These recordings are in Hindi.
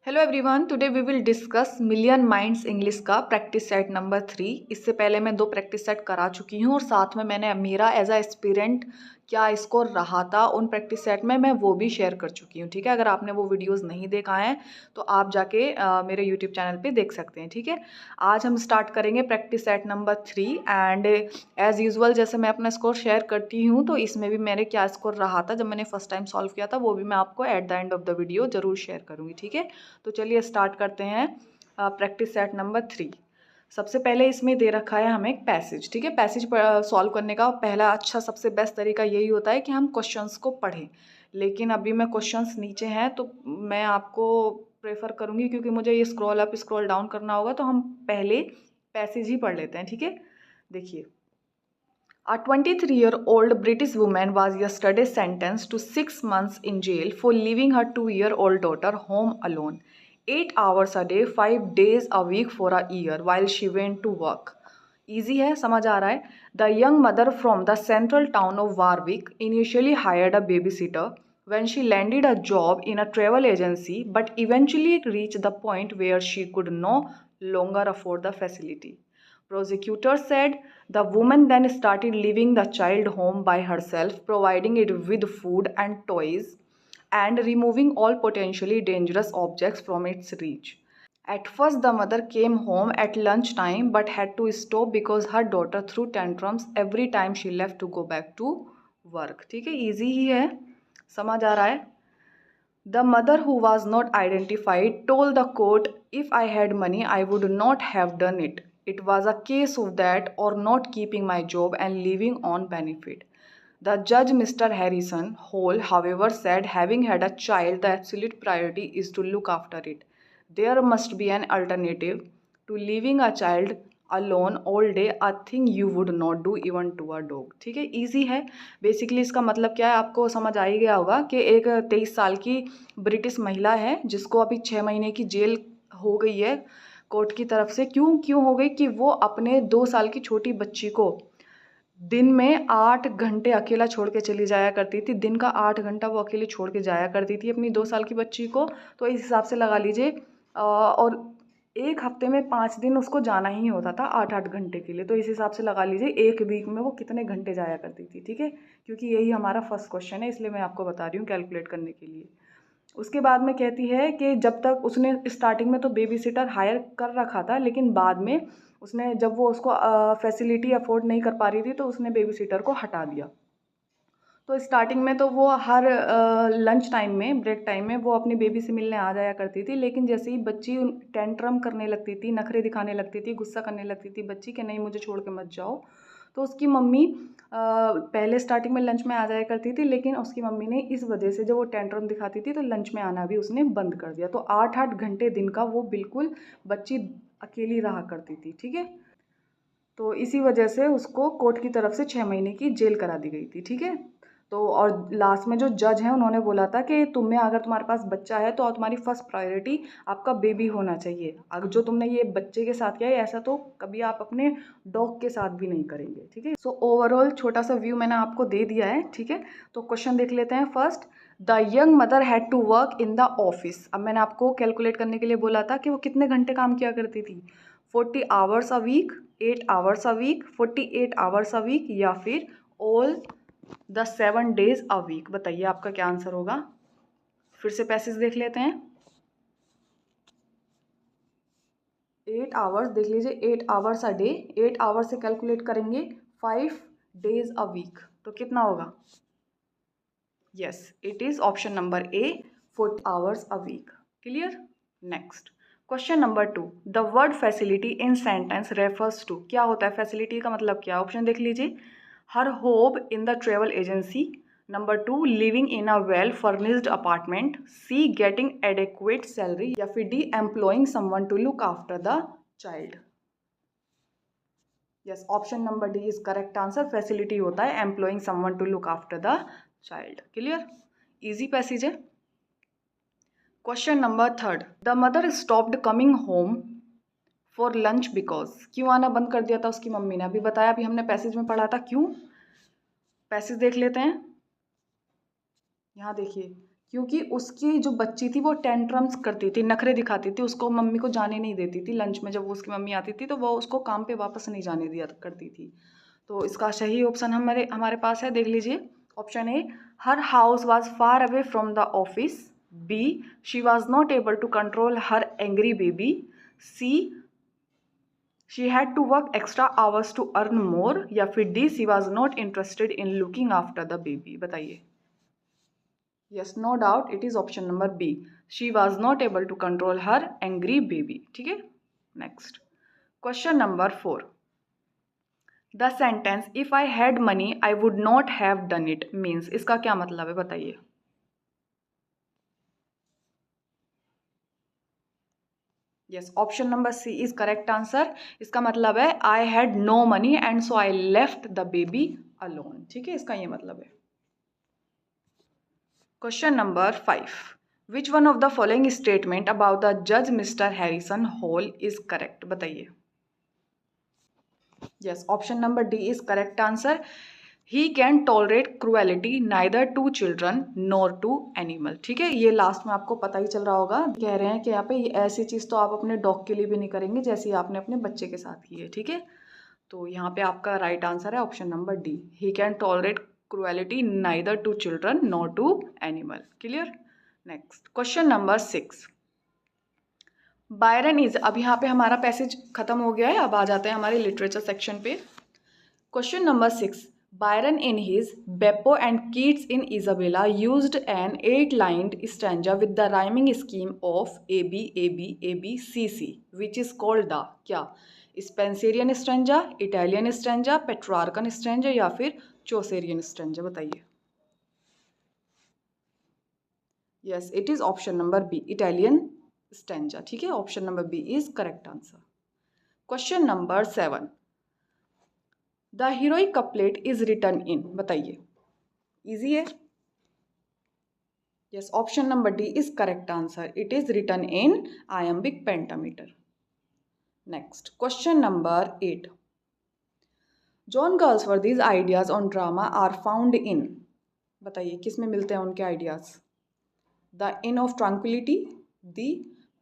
Hello everyone, today we will discuss million minds English का प्रैक्टिस सेट नंबर 3। इससे पहले मैं 2 प्रैक्टिस सेट करा चुकी हूँ और साथ में मैंने मेरा एज अ एस्पिरेंट क्या स्कोर रहा था उन प्रैक्टिस सेट में, मैं वो भी शेयर कर चुकी हूँ। ठीक है, अगर आपने वो वीडियोस नहीं देखा है तो आप जाके मेरे यूट्यूब चैनल पे देख सकते हैं। ठीक है, आज हम स्टार्ट करेंगे practice set number 3 and as usual जैसे मैं अपना स्कोर शेयर करती हूँ तो इसमें भी मेरे क्या स्कोर रहा था जब मैंने फर्स्ट टाइम सॉल्व किया था वो भी मैं आपको at the end of the video ज़रूर शेयर करूँगी। ठीक है, तो चलिए स्टार्ट करते हैं प्रैक्टिस सेट नंबर 3। सबसे पहले इसमें दे रखा है हमें एक पैसेज। ठीक है, पैसेज सॉल्व करने का पहला अच्छा सबसे बेस्ट तरीका यही होता है कि हम क्वेश्चंस को पढ़ें, लेकिन अभी मैं क्वेश्चंस नीचे हैं तो मैं आपको प्रेफर करूँगी क्योंकि मुझे ये स्क्रॉल अप स्क्रॉल डाउन करना होगा, तो हम पहले पैसेज ही पढ़ लेते हैं। ठीक है, देखिए, A 23-year-old British woman was yesterday sentenced to 6 months in jail for leaving her 2-year-old daughter home alone, 8 hours a day, 5 days a week for a year while she went to work. Easy है, समझ आ रहा है। The young mother from the central town of Warwick initially hired a babysitter when she landed a job in a travel agency, but eventually reached the point where she could no longer afford the facility. Prosecutor said the woman then started leaving the child home by herself, providing it with food and toys, and removing all potentially dangerous objects from its reach. At first, the mother came home at lunchtime but had to stop because her daughter threw tantrums every time she left to go back to work. ठीक है, easy ही है, समझ आ रहा है। The mother, who was not identified, told the court, "If I had money, I would not have done it. It was a case of that or not keeping my job and living on benefit." The judge, Mr. Harrison Hall, however, said having had a child, the absolute priority is to look after it. There must be an alternative to leaving a child alone all day, a thing you would not do even to a dog. ठीक है, ईजी है। बेसिकली इसका मतलब क्या है आपको समझ आ ही गया होगा कि एक 23 साल की ब्रिटिश महिला है जिसको अभी 6 महीने की जेल हो गई है कोर्ट की तरफ से। क्यों हो गई कि वो अपने 2 साल की छोटी बच्ची को दिन में 8 घंटे अकेला छोड़ के चली जाया करती थी। दिन का 8 घंटा वो अकेले छोड़ के जाया करती थी अपनी 2 साल की बच्ची को। तो इस हिसाब से लगा लीजिए और एक हफ्ते में 5 दिन उसको जाना ही होता था 8-8 घंटे के लिए। तो इस हिसाब से लगा लीजिए एक वीक में वो कितने घंटे जाया करती थी। ठीक है, क्योंकि यही हमारा फर्स्ट क्वेश्चन है इसलिए मैं आपको बता रही हूँ कैलकुलेट करने के लिए। उसके बाद में कहती है कि जब तक उसने स्टार्टिंग में तो बेबी सिटर हायर कर रखा था, लेकिन बाद में उसने जब वो उसको फैसिलिटी अफोर्ड नहीं कर पा रही थी तो उसने बेबी सिटर को हटा दिया। तो स्टार्टिंग में तो वो हर लंच टाइम में, ब्रेक टाइम में वो अपनी बेबी से मिलने आ जाया करती थी, लेकिन जैसे ही बच्ची टेंट्रम करने लगती थी, नखरे दिखाने लगती थी, गुस्सा करने लगती थी बच्ची कि नहीं मुझे छोड़ के मत जाओ, तो उसकी मम्मी पहले स्टार्टिंग में लंच में आ जाया करती थी, लेकिन उसकी मम्मी ने इस वजह से जब वो टेंट्रम दिखाती थी तो लंच में आना भी उसने बंद कर दिया। तो 8-8 घंटे दिन का वो बिल्कुल बच्ची अकेली रहा करती थी। ठीक है, तो इसी वजह से उसको कोर्ट की तरफ से 6 महीने की जेल करा दी गई थी। ठीक है, तो और लास्ट में जो जज हैं उन्होंने बोला था कि तुम्हें अगर तुम्हारे पास बच्चा है तो तुम्हारी फर्स्ट प्रायोरिटी आपका बेबी होना चाहिए। अगर जो तुमने ये बच्चे के साथ किया है ऐसा तो कभी आप अपने डॉग के साथ भी नहीं करेंगे। ठीक है, सो ओवरऑल छोटा सा व्यू मैंने आपको दे दिया है। ठीक है, तो क्वेश्चन देख लेते हैं। First, the young mother had to work in the office. अब मैंने आपको कैलकुलेट करने के लिए बोला था कि वो कितने घंटे काम किया करती थी। 40 hours a week, 8 hours a week, 48 hours a week, या फिर all the 7 days a week. बताइए आपका क्या आंसर होगा। फिर से पैसेज देख लेते हैं। 8 आवर्स देख लीजिए, 8 आवर्स अ डे, 8 आवर्स से कैलकुलेट करेंगे 5 डेज अ वीक, तो कितना होगा। Yes, it is option number A, 4 hours a week. Clear. Next question number 2, the word facility in sentence refers to. क्या होता है फैसिलिटी का मतलब क्या। ऑप्शन देख लीजिए, her home in the travel agency, number 2 living in a well furnished apartment, C getting adequate salary, या फिर D employing someone to look after the child. Yes, option number D is correct answer. Facility होता है employing someone to look after the child. Clear, easy passage है। Question number 3, the mother stopped coming home for lunch because. क्यों आना बंद कर दिया था उसकी मम्मी ने। अभी बताया, अभी हमने पैसेज में पढ़ा था क्यों। पैसेज देख लेते हैं। यहाँ देखिए, क्योंकि उसकी जो बच्ची थी वो टेंट्रम्स करती थी, नखरे दिखाती थी, उसको मम्मी को जाने नहीं देती थी लंच में। जब वो उसकी मम्मी आती थी तो वो उसको काम पे वापस नहीं जाने दिया करती थी। तो इसका सही ऑप्शन हमारे हमारे पास है, देख लीजिए। Option A, her house was far away from the office. B, she was not able to control her angry baby. C, she had to work extra hours to earn more. या फिर D, she was not interested in looking after the baby. बताइए। Yes, no doubt it is option number B, she was not able to control her angry baby. ठीक है, next question number 4। The sentence if I had money I would not have done it means, इसका क्या मतलब है बताइए। Yes, option number C is correct answer. इसका मतलब है I had no money and so I left the baby alone. ठीक है, इसका ये मतलब है। Question number 5। Which one of the following statement about the जज mister Harrison Hall is correct. बताइए। Yes, option number D is correct answer. He can tolerate cruelty neither to children nor to animal. ठीक है, ये लास्ट में आपको पता ही चल रहा होगा। कह रहे हैं कि यहाँ पे ऐसी चीज़ तो आप अपने डॉग के लिए भी नहीं करेंगे जैसी आपने अपने बच्चे के साथ की है। ठीक है, तो यहाँ पे आपका राइट आंसर है option number D, he can tolerate cruelty neither to children nor to animal. Clear. Next question number 6। Byron is, अब यहाँ पे हमारा पैसेज खत्म हो गया है, अब आ जाते हैं हमारे लिटरेचर सेक्शन पे। Question number 6। Byron in his Beppo and Keats in Isabella used an 8-lined stanza with the rhyming scheme of AB, AB, AB, CC, which is called the क्या? Spenserian stanza, Italian stanza, Petrarchan stanza या फिर Chaucerian stanza। बताइए। Yes, it is option number B, Italian stanza। ठीक है, option number B is correct answer. Question number 7। The heroic couplet is written in. बताइए। इजी है। Yes, option number D is correct answer, it is written in iambic pentameter. Next question number 8। John Galsworthy's ideas on drama are found in. बताइए, किस में मिलते हैं उनके ideas. The inn of tranquillity, the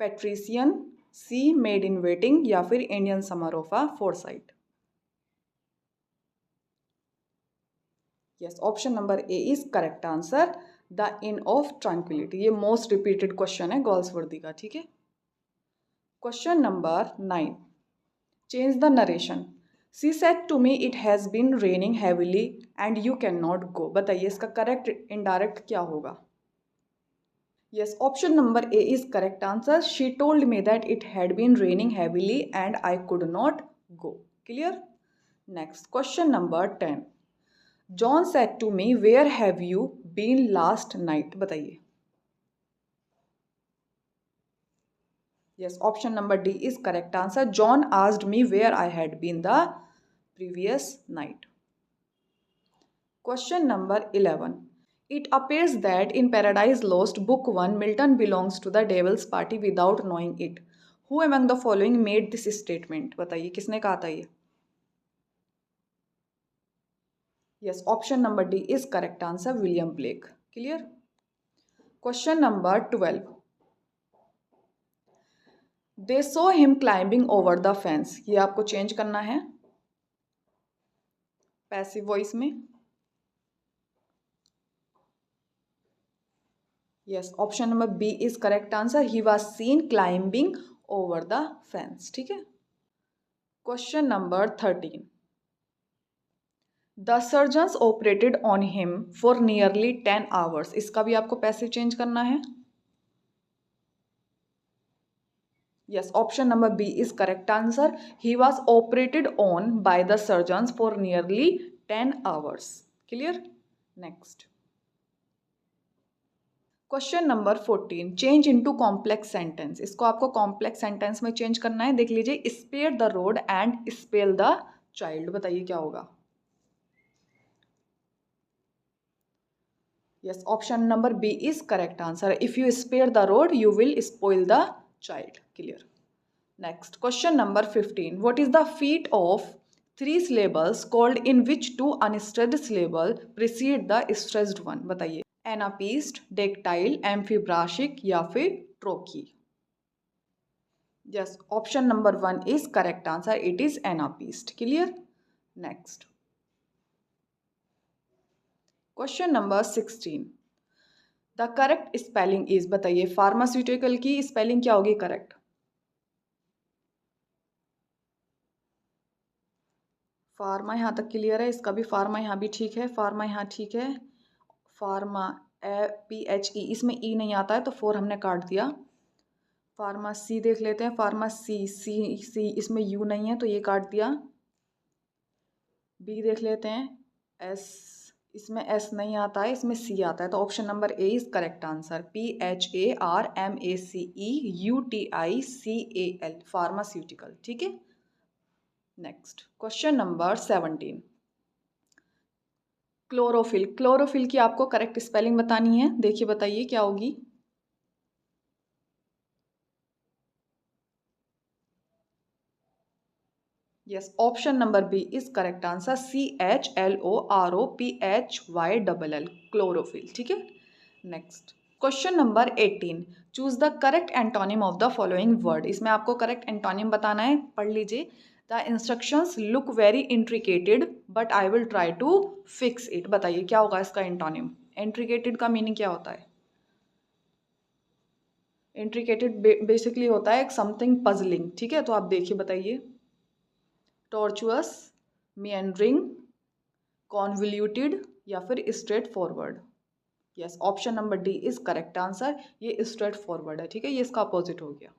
patrician, C maid in waiting या फिर Indian summer of a foresight. Yes, option number A is correct answer, the inn of tranquility. ये मोस्ट रिपीटेड क्वेश्चन है गर्ल्सवर्दी का। ठीक है, question number 9। Change the narration. She said to me it has been raining heavily and you can not go. बताइए, इसका करेक्ट इनडायरेक्ट क्या होगा। Yes, option number A is correct answer, she told me that it had been raining heavily and I could not go. Clear. Next question number 10। John said to me where have you been last night. बताइए। Yes, option number D is correct answer, John asked me where I had been the previous night. Question number 11। It appears that in Paradise Lost book 1 Milton belongs to the devil's party without knowing it. Who among the following made this statement. बताइए, किसने कहा था ये। Yes, option number D is correct answer, William Blake. Clear. Question number 12। They saw him climbing over the fence. ये आपको चेंज करना है पैसिव वॉइस में। Yes, option number B is correct answer, he was seen climbing over the fence. ठीक है। Question number 13। The surgeons operated on him for nearly 10 hours. इसका भी आपको पैसिव चेंज करना है। Yes, option number B is correct answer, he was operated on by the surgeons for nearly 10 hours. Clear. Next question number 14। Change into complex sentence. इसको आपको कॉम्प्लेक्स सेंटेंस में चेंज करना है। देख लीजिए, spare the rod and spell the child. बताइए क्या होगा। Yes, option number B is correct answer, if you spare the rod you will spoil the child. Clear. Next question number 15। What is the feet of 3 syllables called in which 2 unstressed syllables precede the stressed one। बताइए। एनापीस्ट, डेक्टाइल, एम्फीब्राशिक या फिर trochee. Yes, option number 1 is correct answer, it is anapaest. Clear. Next question number 16, the correct spelling is, बताइए फार्मास्यूटिकल की स्पेलिंग क्या होगी करेक्ट। फार्मा यहाँ तक क्लियर है, इसका भी फार्मा यहाँ भी ठीक है, फार्मा यहाँ ठीक है, फार्मा PHE, इसमें ई नहीं आता है तो 4 हमने काट दिया। फार्मासी देख लेते हैं, फार्मासी सी इसमें यू नहीं है तो ये काट दिया। बी देख लेते हैं, एस, इसमें एस नहीं आता है, इसमें सी आता है, तो option number A is correct answer, PHARMACEUTICAL, pharmaceutical. ठीक है। Next question number 17, chlorophyll, chlorophyll की आपको करेक्ट स्पेलिंग बतानी है, देखिए बताइए क्या होगी। Yes, option number B is correct answer, CHLOROPHYLL, chlorophyll. ठीक है। Next question number 18, choose the correct antonym of the following word, इसमें आपको करेक्ट एंटोनिम बताना है, पढ़ लीजिए। The instructions look very intricated but I will try to fix it, बताइए क्या होगा इसका एंटोनिम। इंट्रिकेटेड का मीनिंग क्या होता है। इंट्रिकेटेड बेसिकली होता है एक समथिंग पजलिंग। ठीक है, तो आप देखिए बताइए। टॉर्चुअस, meandering, कॉन्वोल्यूटेड या फिर straightforward. Yes, option number D is correct answer, ये स्ट्रेट फॉरवर्ड है। ठीक है, ये इसका अपोजिट हो गया।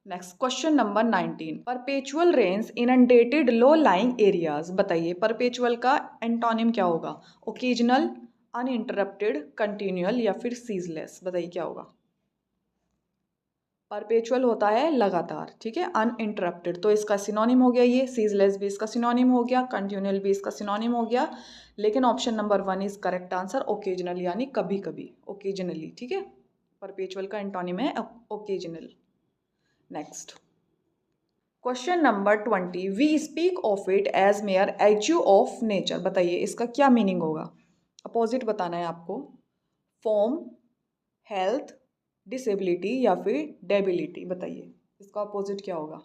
Next question number 19, perpetual rains inundated low lying areas, बताइए परपेचुअल का एंटोनिम क्या होगा। ओकेजनल, अनइंटरप्टेड, कंटिन्यूअल या फिर सीजलेस, बताइए क्या होगा। परपेचुअल होता है लगातार, ठीक है, अनइंटरप्टेड तो इसका सिनोनिम हो गया ये, सीजलेस भी इसका सिनोनिम हो गया, कंटिन्यूअल भी इसका सिनोनिम हो गया, लेकिन option number 1 is correct answer, occasional यानी कभी कभी, ओकेजनली। ठीक है, परपेचुअल का एंटोनिम है occasional. Next question number 20, we speak of it as mere hue of nature, बताइए इसका क्या मीनिंग होगा। अपोजिट बताना है आपको। फॉर्म, हेल्थ, डिसेबिलिटी या फिर डेबिलिटी, बताइए इसका अपोजिट क्या होगा।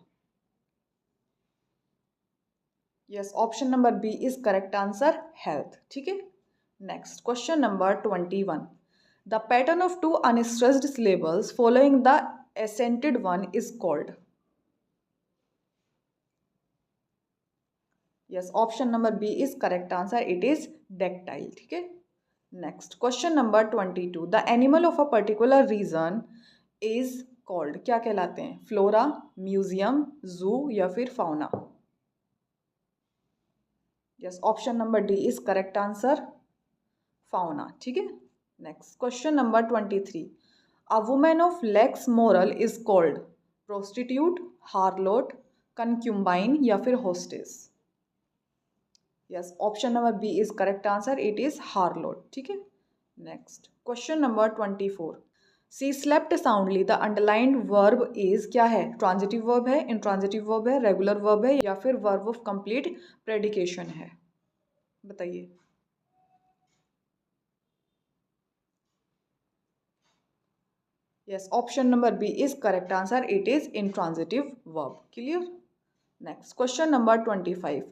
Yes, option number B is correct answer, health. ठीक है। Next question number 21, the pattern of two unstressed syllables following the accented one is called. Yes, option number B is correct answer, it is dactyl. ठीक है। Next question number 22, the animal of a particular region is called, क्या कहलाते हैं। फ्लोरा, म्यूजियम, जू या फिर fauna. Yes, option number D is correct answer, fauna. ठीक है। Next question number 23, a women of lax moral is called prostitute, harlot, concubine या फिर hostess. Yes, option number B is correct answer, it is harlot. ठीक है। Next question number 24, she slept soundly, the underlined verb is, क्या है, ट्रांजिटिव वर्ब है, इंट्रांजिटिव वर्ब है, रेगुलर वर्ब है या फिर वर्ब ऑफ कंप्लीट प्रेडिकेशन है, बताइए। Yes, option number B is correct answer, it is intransitive verb. Clear. Next question number 25,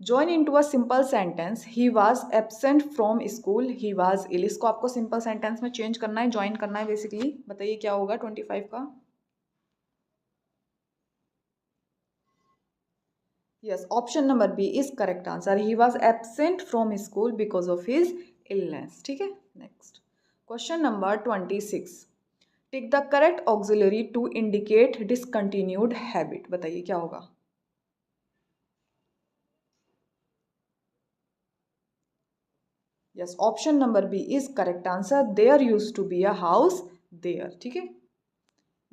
join into a simple sentence, he was absent from school, he was ill, इसको आपको सिंपल सेंटेंस में चेंज करना है, ज्वाइन करना है बेसिकली, बताइए क्या होगा 25 का। Yes, option number B is correct answer, he was absent from school because of his illness। ठीक है। Next question number 26, tick the correct auxiliary to indicate discontinued habit, बताइए क्या होगा। Yes, option number B is correct answer, there used to be a house there. ठीक है।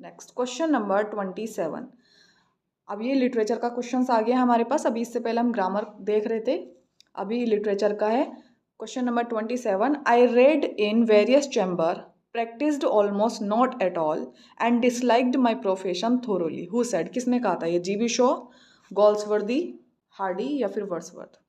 नेक्स्ट क्वेश्चन नंबर 27, अब ये लिटरेचर का क्वेश्चन आ गया हमारे पास, अभी इससे पहले हम ग्रामर देख रहे थे, अभी लिटरेचर का है। Question number 27, I read in various chamber, practised almost not at all and disliked my profession thoroughly, who said, किसने कहा था ये, जीबी शो, गोल्सवर्दी, हार्डी या फिर Wordsworth.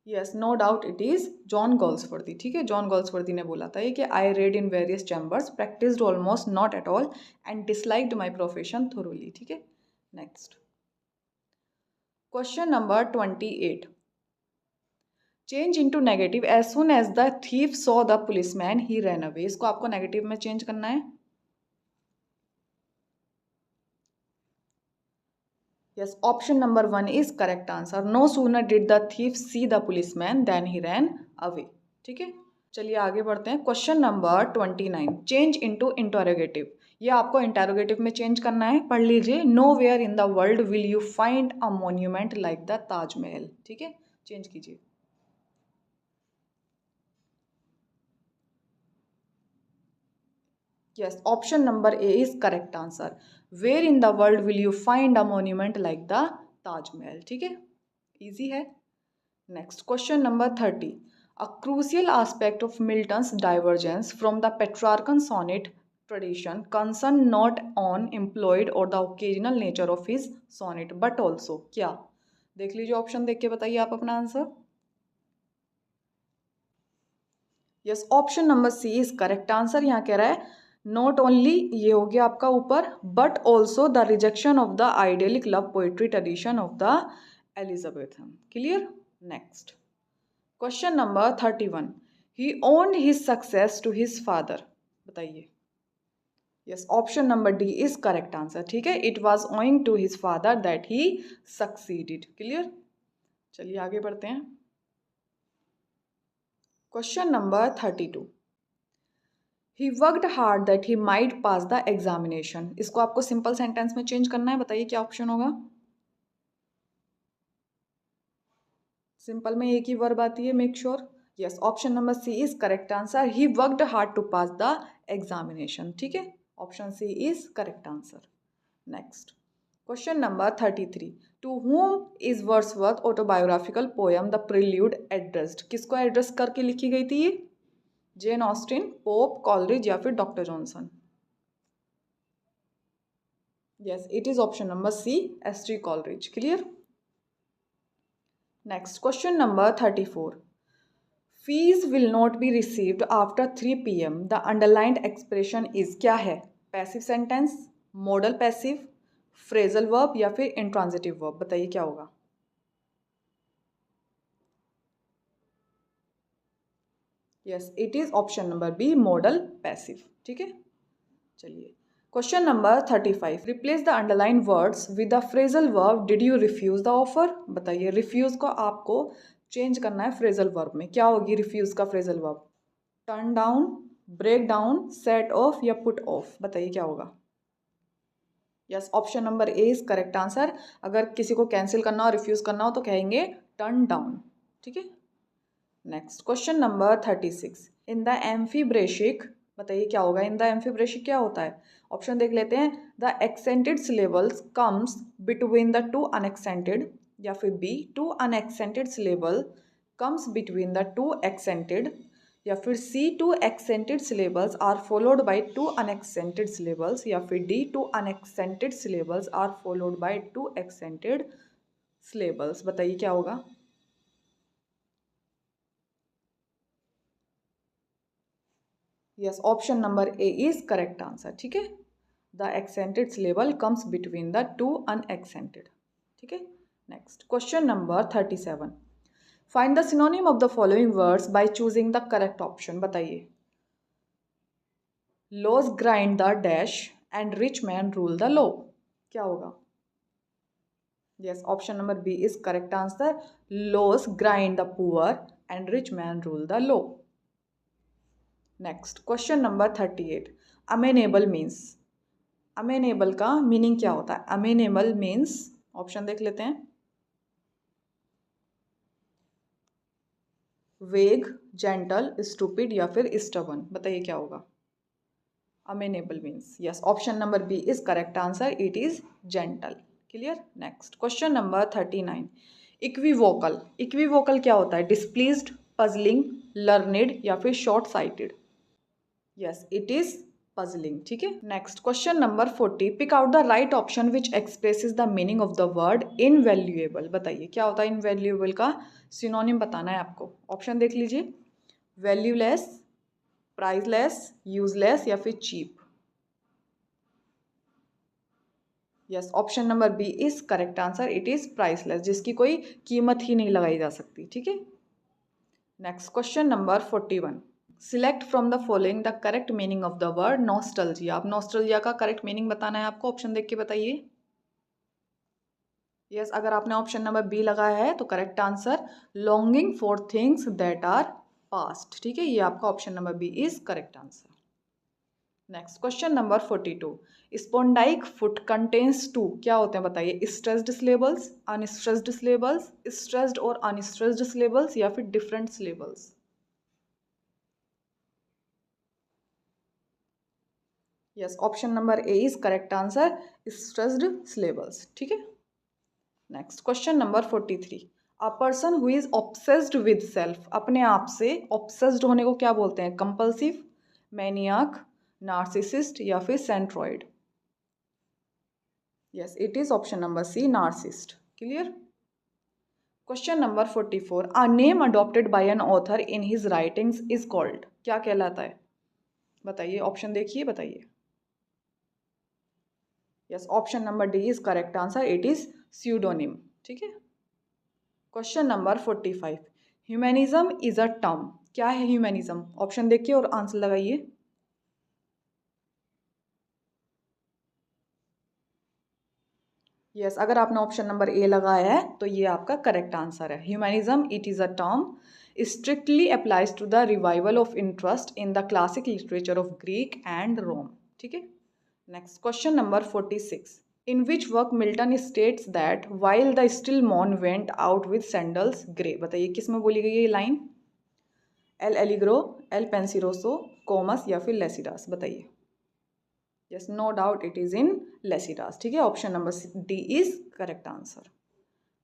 Yes, no doubt it is John Galsworthy. ठीक है, जॉन गॉल्सवर्दी ने बोला था ये कि I read in various chambers, practised almost not at all and disliked my profession thoroughly. ठीक है, next question number 28, change into negative as soon as the thief saw the policeman he ran away. इसको आपको नेगेटिव में चेंज करना है। Yes, option number 1 is correct answer. No sooner did the thief see the policeman then he ran away. ठीक है, चलिए आगे बढ़ते हैं। Question number 29, change into interrogative. ये आपको इंटरोगेटिव में चेंज करना है, पढ़ लीजिए। Nowhere in the world will you find a monument like the Taj Mahal. ठीक है, चेंज कीजिए। Yes, option number A is correct answer. Where in the world will you find a monument like the Taj Mahal. ठीक है, इजी है। Next question number 30, a crucial aspect of Milton's divergence from the Petrarchan sonnet tradition concern not on employed or the occasional nature of his sonnet but also क्या। देख लीजिए, ऑप्शन देख के बताइए आप अपना answer. Yes, option number C is correct answer. यहाँ कह रहा है नॉट ओनली, ये हो गया आपका ऊपर, but also the rejection of the idyllic love poetry tradition of the Elizabethan. Clear. Next question number 31, he owed his success to his father. बताइए। Yes, option number D is correct answer. ठीक है, it was owing to his father that he succeeded. Clear. चलिए आगे बढ़ते हैं। Question number 32, he worked hard that he might pass the examination. इसको आपको सिंपल सेंटेंस में चेंज करना है। बताइए क्या ऑप्शन होगा। सिंपल में एक ही वर्ब आती है, make sure. Yes, option number C is correct answer. He worked hard to pass the examination. ठीक है, option C is correct answer. Next question number 33, to whom is Wordsworth autobiographical poem the prelude addressed. किसको एड्रेस करके लिखी गई थी ये। जेन ऑस्टिन, पोप, कॉलरिज या फिर doctor Johnson. Yes, it is option number C, S T. Coleridge. Clear. Next question number 34, fees will not be received after 3 PM। The underlined expression is क्या है। Passive sentence, modal passive, phrasal verb या फिर इंट्रांजिटिव वर्ब। बताइए क्या होगा। Yes, it is option number B, modal passive. ठीक है, चलिए question number 35, replace the underline words with the phrasal verb did you refuse the offer. बताइए, रिफ्यूज को आपको चेंज करना है फ्रेजल वर्ब में। क्या होगी रिफ्यूज का phrasal verb. Turn down, break down, set off या पुट ऑफ। बताइए क्या होगा। Yes, option number A is correct answer. अगर किसी को कैंसिल करना हो, रिफ्यूज करना हो तो कहेंगे टर्न डाउन। ठीक है। Next question number 36, in the amphibrachic. बताइए क्या होगा। इन द एम्फीब्रेशिक क्या होता है। ऑप्शन देख लेते हैं। The accented syllables comes between the two unaccented, या फिर B, two unaccented syllable comes between the two accented, या फिर C, two accented syllables are followed by two unaccented syllables, या फिर D, two unaccented syllables are followed by two accented syllables. बताइए क्या होगा। Yes, option number A is correct answer. ठीक है, the accented syllable comes between the two unaccented. ठीक है। Next question number 37, find the synonym of the following words by choosing the correct option. बताइए। Laws grind the dash and rich man rule the law. क्या होगा। Yes, option number B is correct answer. Laws grind the poor and rich man rule the law. Next question number 38, amenable means. Amenable का मीनिंग क्या होता है। अमेनेबल मीन्स, ऑप्शन देख लेते हैं। वेग, जेंटल, स्टूपिड या फिर स्टबन। बताइए क्या होगा। Amenable means, yes, option number B is correct answer. It is gentle. Clear. Next question number 39, equivocal. Equivocal क्या होता है। डिस्प्लीज्ड, पजलिंग, लर्निड या फिर short sighted. Yes, it is puzzling, ठीक है। Next question number 40, pick out the right option which expresses the meaning of the word invaluable. बताइए क्या होता है इनवैल्यूएबल का सिनोनिम बताना है आपको। ऑप्शन देख लीजिए, वैल्यूलेस, प्राइसलेस, यूजलेस या फिर cheap. Yes, option number B is correct answer, it is priceless, जिसकी कोई कीमत ही नहीं लगाई जा सकती, ठीक है। Next question number 41, select from the following the correct meaning of the word nostalgia. आप नॉस्टैल्जिया का करेक्ट मीनिंग बताना है आपको, ऑप्शन देख के बताइए। यस, अगर आपने ऑप्शन नंबर बी लगाया है तो correct answer longing for things that are past, ठीक है, ये आपका option number B is correct answer. Next question number 42, spondaic foot contains two, क्या होते हैं बताइए, stressed syllables, unstressed syllables, stressed और अनस्ट्रेस्ड सिलेबल्स या फिर different syllables. Yes, option number A is correct answer, stressed syllables, ठीक है। Next question number 43, a person who is obsessed with self, अपने आप से ऑब्सेस्ड होने को क्या बोलते हैं, कंपल्सिव, मैनियाक, नार्सिसिस्ट या फिर centroid. Yes, it is option number C, narcissist, clear. Question number 44, a name adopted by an author in his writings is called, क्या कहलाता है बताइए, ऑप्शन देखिए बताइए। Yes, option number D is correct answer, it is pseudonym, ठीक है। Question number 45, humanism is a term, क्या है ह्यूमैनिज्म, ऑप्शन देखिए और आंसर लगाइए। यस, अगर आपने ऑप्शन नंबर ए लगाया है तो ये आपका करेक्ट आंसर है। Humanism it is a term strictly applies to the revival of interest in the classic literature of Greek and Rome, ठीक है। Next question number 46, in which work Milton states that while the still मॉन went out with sandals grey. बताइए किस में बोली गई है ये line, L'Allegro, Il Penseroso, Comus या फिर लेसिडास, बताइए। Yes, no doubt it is in Lycidas, ठीक है, option number D is correct answer.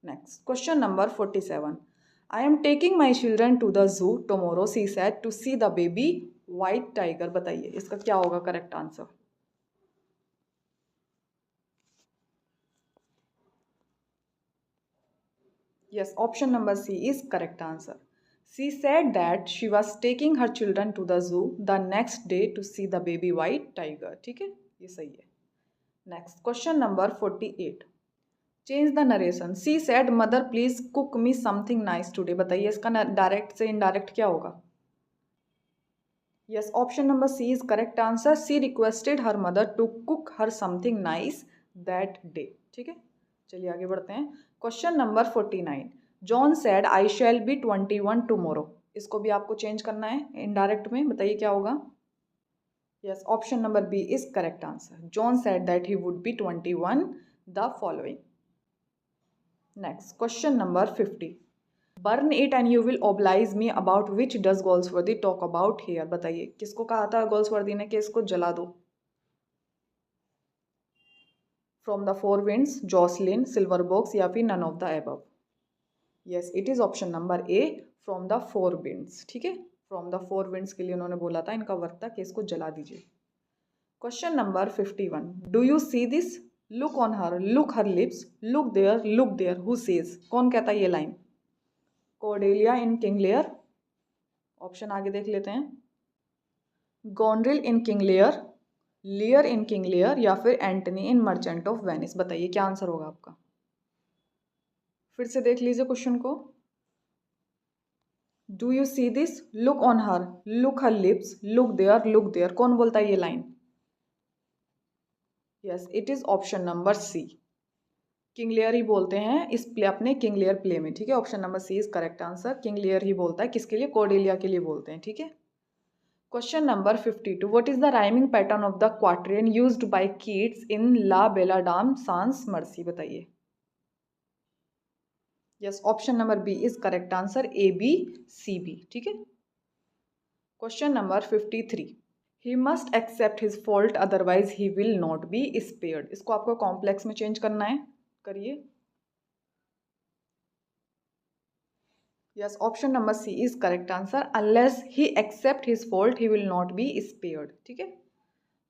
Next question number 47, I am taking my children to the zoo tomorrow she said to see the baby white tiger. बताइए इसका क्या होगा correct answer. Yes, option number C is correct answer, she said that she was taking her children to the zoo the next day to see the baby white tiger, ठीक है, ये सही है। Next question number 48, change the narration, she said mother please cook me something nice today. बताइए इसका डायरेक्ट से इनडायरेक्ट क्या होगा। Yes, option number C is correct answer, she requested her mother to cook her something nice that day, ठीक है। चलिए आगे बढ़ते हैं। Question number 49, John said I shall be 21 tomorrow, इसको भी आपको चेंज करना है इनडायरेक्ट में, बताइए क्या होगा। Yes, option number B is correct answer, John said that he would be 21 the following. Next question number 50, burn it and you will oblige me about which does Galsworthy talk about here. बताइए किसको कहा था गोल्सवर्दी ने कि इसको जला दो। From the four winds, Jocelyn, silver box या फिर none of the above. Yes, it is option number A, from the four winds, ठीक है, फ्रॉम द फोर विंड्स के लिए उन्होंने बोला था, इनका वर्क था कि इसको जला दीजिए। Question number 51, do you see this, look on her, look her lips, look there, who says, कौन कहता है ये line, Cordelia in King Lear, option आगे देख लेते हैं, Goneril in King Lear, Lear in King Lear या फिर Antony in Merchant of Venice. बताइए क्या आंसर होगा आपका। फिर से देख लीजिए क्वेश्चन को, do you see this, look on her, look her lips, look there, कौन बोलता है ये line. Yes, it is option number C, King Lear ही बोलते हैं इस प्ले, अपने किंग लेयर प्ले में, ठीक है, option number C is correct answer, King Lear ही बोलता है, किसके लिए, कोर्डेलिया के लिए बोलते हैं, ठीक है। Question number 52, what is the rhyming pattern of the quatrain used by Keats in La Belle Dame sans Merci. बताइए। Yes, option number B is correct answer, A B C B, ठीक है। Question number 53, he must accept his fault otherwise he will not be spared, इसको आपको कॉम्प्लेक्स में चेंज करना है, करिए। Yes, option number C is correct answer, unless he accept his fault he will not be spared, ठीक है।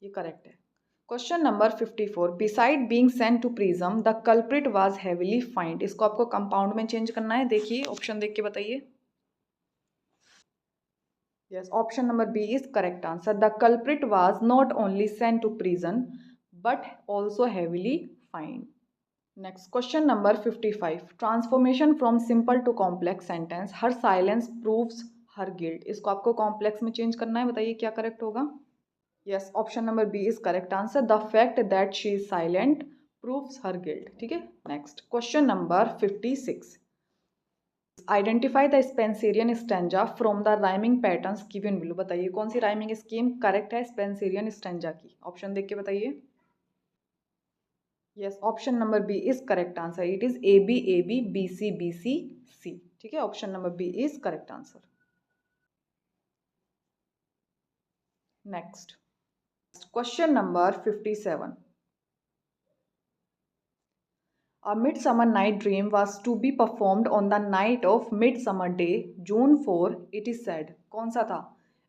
ये करेक्ट है। Question number 54, beside being sent to prison the culprit was heavily fined. इसको आपको कंपाउंड में चेंज करना है। देखिए ऑप्शन देख के बताइए। Yes, option number B is correct answer. The culprit was not only sent to prison but also heavily fined. Next question number 55, transformation from simple to complex sentence her silence proves her guilt. इसको आपको कॉम्प्लेक्स में चेंज करना है। बताइए क्या करेक्ट होगा। Yes, option number B is correct answer. The fact that she is silent proves her guilt. ठीक है। Next question number 56, identify the Spenserian stanza from the rhyming patterns given below. बताइए कौन सी राइमिंग स्कीम करेक्ट है स्पेंसेरियन स्टैंजा की। ऑप्शन देख के बताइए। Yes, option number B is correct answer. It is A B B C C. ठीक है, option number B is correct answer. Next question number 57, A Midsummer Night Dream was to be performed on the night of Midsummer Day, June 4, it is said। कौन सा था।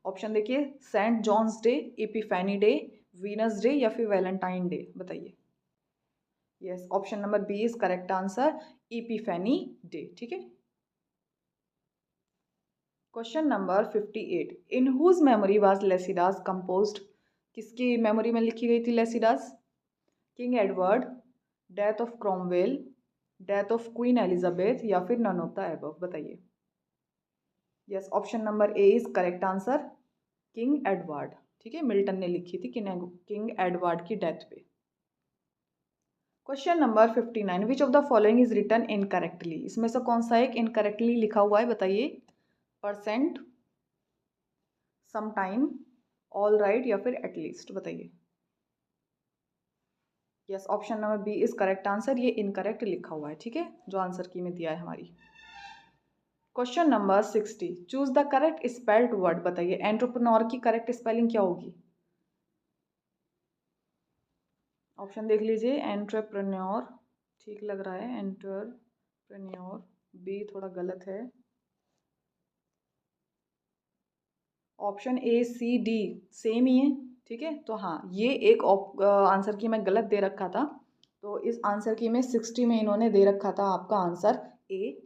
ऑप्शन देखिए, Saint John's Day, Epiphany Day, Venus Day या फिर वैलेंटाइन डे। बताइए। Yes, option number B is correct answer, Epiphany Day. ठीक है। Question number 58, in whose memory was Lycidas composed. किसकी मेमोरी में लिखी गई थी Lycidas. King Edward, death of Cromwell, death of Queen Elizabeth या फिर नन ऑफ द एबव। बताइए। Yes, option number A is correct answer, King Edward. ठीक है, मिल्टन ने लिखी थी किंग एडवर्ड की डेथ पे। Question number 59, which of the following is written incorrectly. इसमें से कौन सा एक इनकरेक्टली लिखा हुआ है। बताइए। परसेंट, समटाइम, ऑल राइट या फिर एटलीस्ट। बताइए। Yes, option number B is correct answer. ये इनकरेक्ट लिखा हुआ है। ठीक है, जो आंसर की में दिया है हमारी। Question number 60, choose the correct spelled word. बताइए एंटरप्रेन्योर की करेक्ट स्पेलिंग क्या होगी। ऑप्शन देख लीजिए। एंटरप्रेन्योर ठीक लग रहा है, एंटरप्रेन्योर। बी थोड़ा गलत है। Option A C D same ही है। ठीक है, तो हाँ ये एक आंसर की मैं गलत दे रखा था। तो इस आंसर की में 60 में इन्होंने दे रखा था आपका आंसर ए।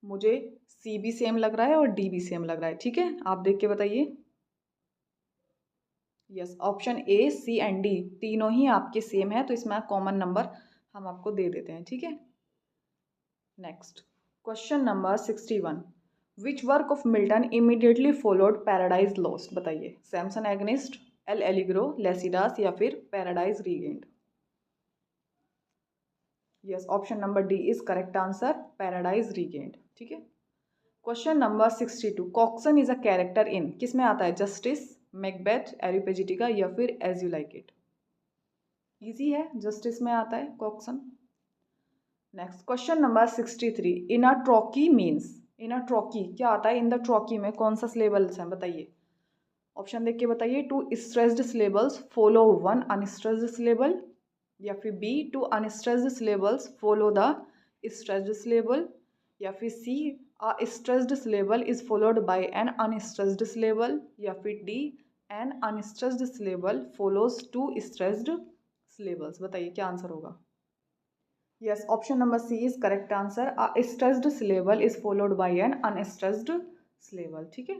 मुझे सी भी सेम लग रहा है और डी भी सेम लग रहा है। ठीक है, आप देख के बताइए। Yes, option A C and D तीनों ही आपके सेम है, तो इसमें कॉमन नंबर हम आपको दे देते हैं। ठीक है। Next question number 61, which work of Milton immediately followed Paradise Lost. बताइए। Samson Agonistes, L'Allegro, Lycidas या फिर Paradise Regained. Yes, option number D is correct answer, Paradise Regained. ठीक है। Question number 62, Cokeson is a character in. किस में आता है। जस्टिस, मैकबेथ, एरिपेजिटिका या फिर as you like it. Easy है, जस्टिस में आता है कॉक्सन। नेक्स्ट क्वेश्चन नंबर 63, इन अ ट्रॉकी मीन्स। इन अ ट्रॉकी क्या आता है। इन द ट्रॉकी में कौन सा सिलेबल्स हैं। बताइए। ऑप्शन देख के बताइए। Two stressed syllables follow one unstressed syllable या फिर B two unstressed syllables follow the stressed syllable या फिर C a stressed syllable is followed by an unstressed syllable या फिर D an unstressed syllable follows two stressed syllables. बताइए क्या आंसर होगा। Yes, option number C is correct answer, a stressed syllable is followed by an unstressed syllable. ठीक है।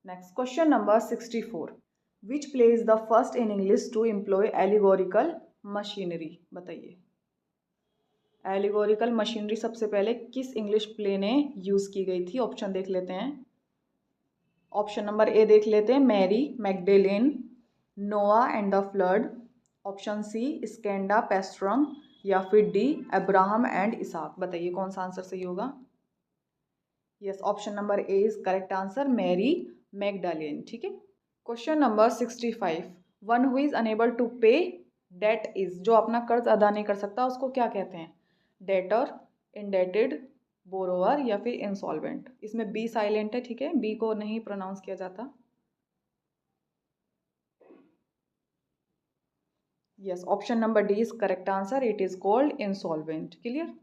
Next question number 64, which play is the first in English to employ allegorical machinery. बताइए। एलिगोरिकल मशीनरी सबसे पहले किस इंग्लिश प्ले ने यूज़ की गई थी। ऑप्शन देख लेते हैं। ऑप्शन नंबर ए देख लेते हैं, Mary Magdalene, Noah and the Flood. Option C Secunda Pastorum या फिर डी अब्राहम एंड इसाक। बताइए कौन सा आंसर सही होगा। Yes, option number A is correct answer, Mary Magdalene. ठीक है। Question number 65, one who is unable to pay debt is. जो अपना कर्ज अदा नहीं कर सकता उसको क्या कहते हैं। डेटर, इंडेटेड, बोरोवर या फिर इंसॉल्वेंट। इसमें बी साइलेंट है। ठीक है, बी को नहीं प्रोनाउंस किया जाता। Yes, option number D is correct answer, it is called insolvent. Clear.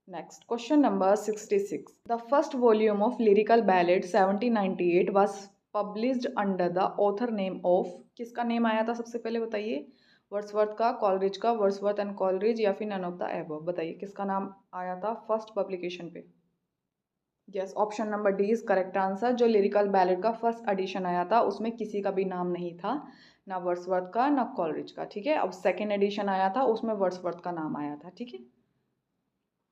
Next question number 66, the first volume of lyrical ballad 1798 was published under the author name of, किसका नेम आया था सबसे पहले बताइए? वर्ड्सवर्थ का, कॉलरिज का, वर्ड्सवर्थ एंड कॉलरिज, या फिर नन ऑफ द एबव? बताइए किसका नाम आया था फर्स्ट पब्लिकेशन पे? Yes, option number D is correct answer. जो लिरिकल बैलेड का फर्स्ट एडिशन आया था उसमें किसी का भी नाम नहीं था, ना वर्ड्सवर्थ का ना कॉलरिज का, ठीक है। अब सेकेंड एडिशन आया था उसमें वर्ड्सवर्थ का नाम आया था, ठीक है।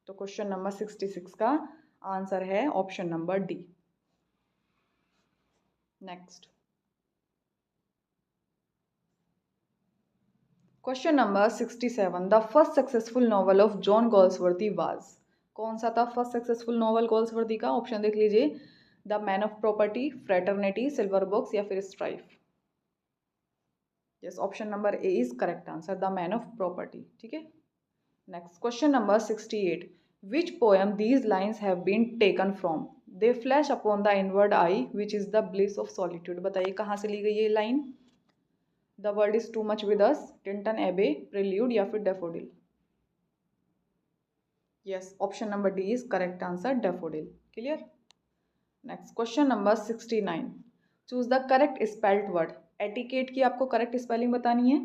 तो क्वेश्चन नंबर 66 का आंसर है option number D. Next question number 67, the first successful novel of John Galsworthy was. कौन सा था फर्स्ट सक्सेसफुल नॉवल गोल्सवर्दी का? ऑप्शन देख लीजिए, the man of property, fraternity, silver box, या फिर strife. Yes, option number A is correct answer, the man of property, ठीक है। Next question number 68, which poem these lines have been taken from? They flash upon the inward eye which is the bliss of solitude. बताइए कहाँ से ली गई ये line? The world is too much with us, Tintern Abbey, prelude, या फिर daffodil? Yes, option number D is correct answer, daffodil, clear. Next question number 69, choose the correct spelled word. Etiquette की आपको करेक्ट स्पेलिंग बतानी है।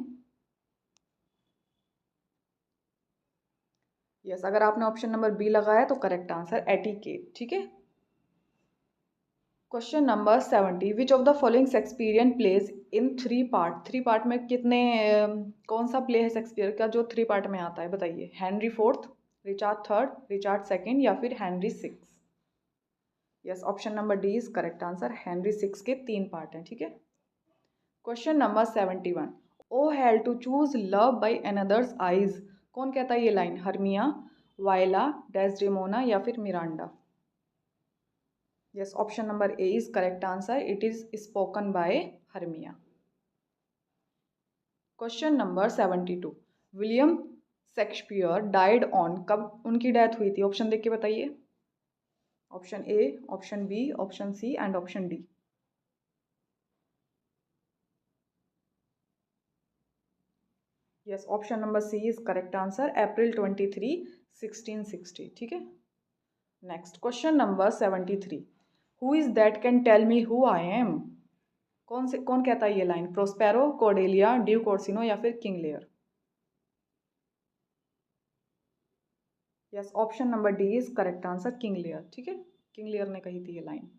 यस, अगर आपने ऑप्शन नंबर बी लगाया तो करेक्ट आंसर एटिकेट, ठीक है। Question number 70, which of the following Shakespearean plays in three part? Three part में कितने कौन सा प्ले है शेक्सपियर का जो थ्री पार्ट में आता है? बताइए, Henry fourth, Richard third, Richard second, या फिर Henry six? Yes, option number D is correct answer, Henry six के तीन पार्ट हैं, ठीक है। Question number 71, O hell to choose love by another's eyes. कौन कहता है ये लाइन? हर्मिया, वायला, डेस्डेमोना, या फिर Miranda? Yes, option number A is correct answer, it is spoken by Hermia. Question number 72, William Shakespeare died on, कब उनकी डेथ हुई थी? ऑप्शन देख के बताइए। Option A, option B, option C and option D. Yes, option number C is correct answer, April 23, 1660, ठीक है। Next question number 73, who is that can tell me who I am? कौन कहता है ये line? Prospero, Cordelia, Duke Orsino, या फिर King Lear? Yes, option number D is correct answer, King Lear, ठीक है। किंग लेयर ने कही थी ये line.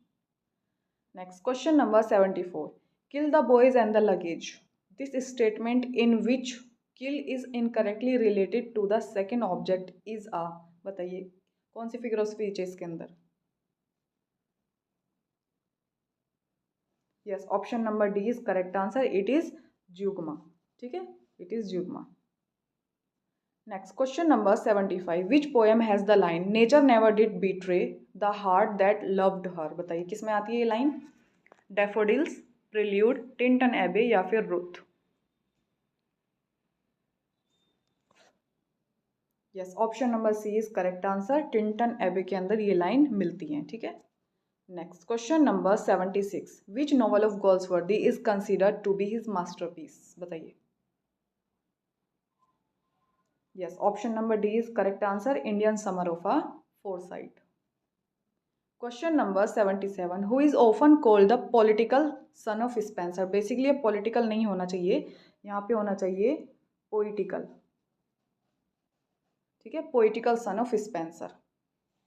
Next question number 74, kill the boys and the luggage. This statement in which kill is incorrectly related to the second object is a. बताइए कौन सी फिगर ऑफ स्पीच है इसके अंदर? Yes, option number D is correct answer, it is ज्यूगमा, ठीक है, it is zeugma. Next question number 75, which poem has the line nature never did betray the heart that loved her? बताइए किस में आती है ये line? Daffodils, prelude, Tintern Abbey, या फिर Ruth? Yes, option number C is correct answer, Tintern Abbey के अंदर ये लाइन मिलती है, ठीक है। Next question number 76, which novel of Galsworthy is considered to be his masterpiece? बताइए। Yes, option number D is correct answer, Indian summer of a Forsyte. Question number 77, who is often called the political son of Spenser? Basically political नहीं होना चाहिए, यहाँ पे होना चाहिए पोइटिकल, ठीक है, पोइटिकल सन ऑफ स्पेंसर।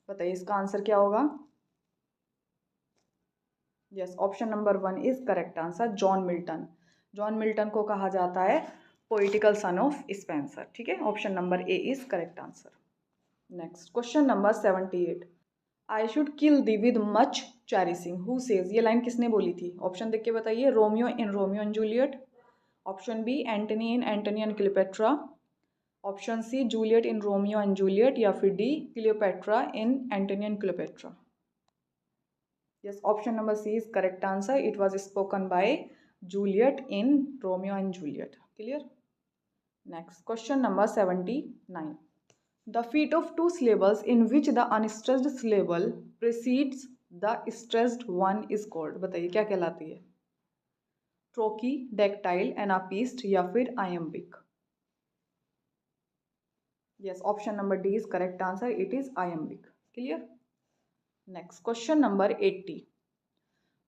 बताइए इसका आंसर क्या होगा? Yes, option number one is correct answer, John Milton. John Milton को कहा जाता है पोइटिकल सन ऑफ स्पेंसर, ठीक है। Option number A is correct answer. Next question number 78, I should kill thee with much cherishing, who says? ये लाइन किसने बोली थी? ऑप्शन देख के बताइए, Romeo in Romeo and Juliet, option B Antony in Antony and Cleopatra, option C Juliet in Romeo and Juliet, या फिर D Cleopatra in Antony and Cleopatra? Yes, option number C is correct answer. It was spoken by Juliet in Romeo and Juliet. Clear? Next question number 79. The feet of two syllables in which the unstressed syllable precedes the stressed one is called. बताइए क्या कहलाती है? ट्रोकी, डेक्टाइल, एनापीस्ट, या फिर iambic? Yes, option number D is correct answer. It is iambic. Clear? Next question number 80.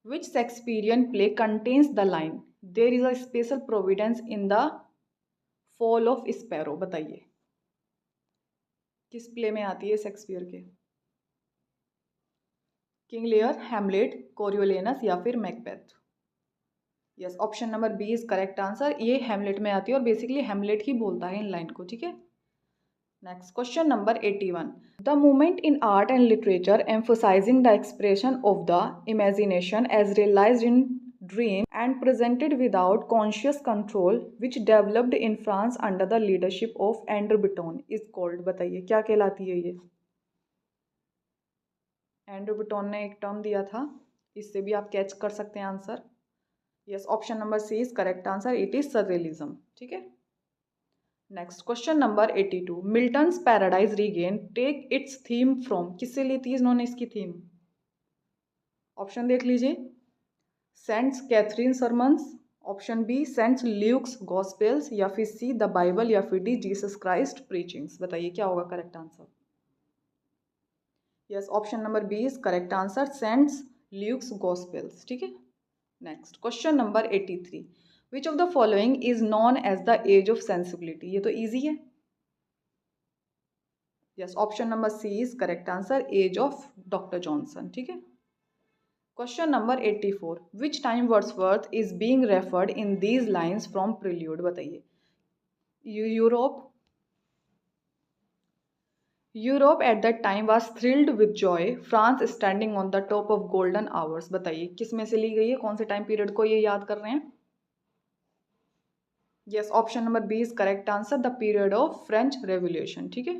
Which Shakespearean play contains the line there is a special providence in the fall of sparrow? बताइए किस प्ले में आती है शेक्सपियर के? किंग लियर, हैमलेट, कोरियोलेनस या फिर Macbeth? Yes, option number B is correct answer. ये हैमलेट में आती है और बेसिकली हैमलेट ही बोलता है इन लाइन को, ठीक है। Next question number 81। The movement in art and literature emphasising the expression of the imagination as realised in dream and presented without conscious control which developed in France under the leadership of Andre Breton is called? बताइए क्या कहलाती है ये? एंड्रू ब्रेटोन ने एक टर्म दिया था, इससे भी आप कैच कर सकते हैं answer. Yes, option number C is correct answer, it is surrealism, ठीक है। Next question number 82। Milton's Paradise Regain take its theme from? किससे ली थी इन्होंने इसकी थीम? ऑप्शन देख लीजिए, saints Catherine sermons, option B saints Luke's gospels, या फिर सी द बाइबल, या फिर डी जीसस क्राइस्ट प्रीचिंग्स? बताइए क्या होगा correct answer? Yes, option number B is correct answer, Saints Luke's Gospels, ठीक है। Next question number 83। Which of the following is known as the age of sensibility? ये तो इजी है। Yes, option number C is correct answer, age of Doctor Johnson, ठीक है। Question number 84। Which time Wordsworth is being referred in these lines from Prelude? बताइए। Europe Europe at that time was thrilled with Joy, France standing on the top of golden hours? बताइए किस में से ली गई है, कौन से टाइम पीरियड को ये याद कर रहे हैं? Yes, option number B is correct answer, the period of French revolution, ठीक है।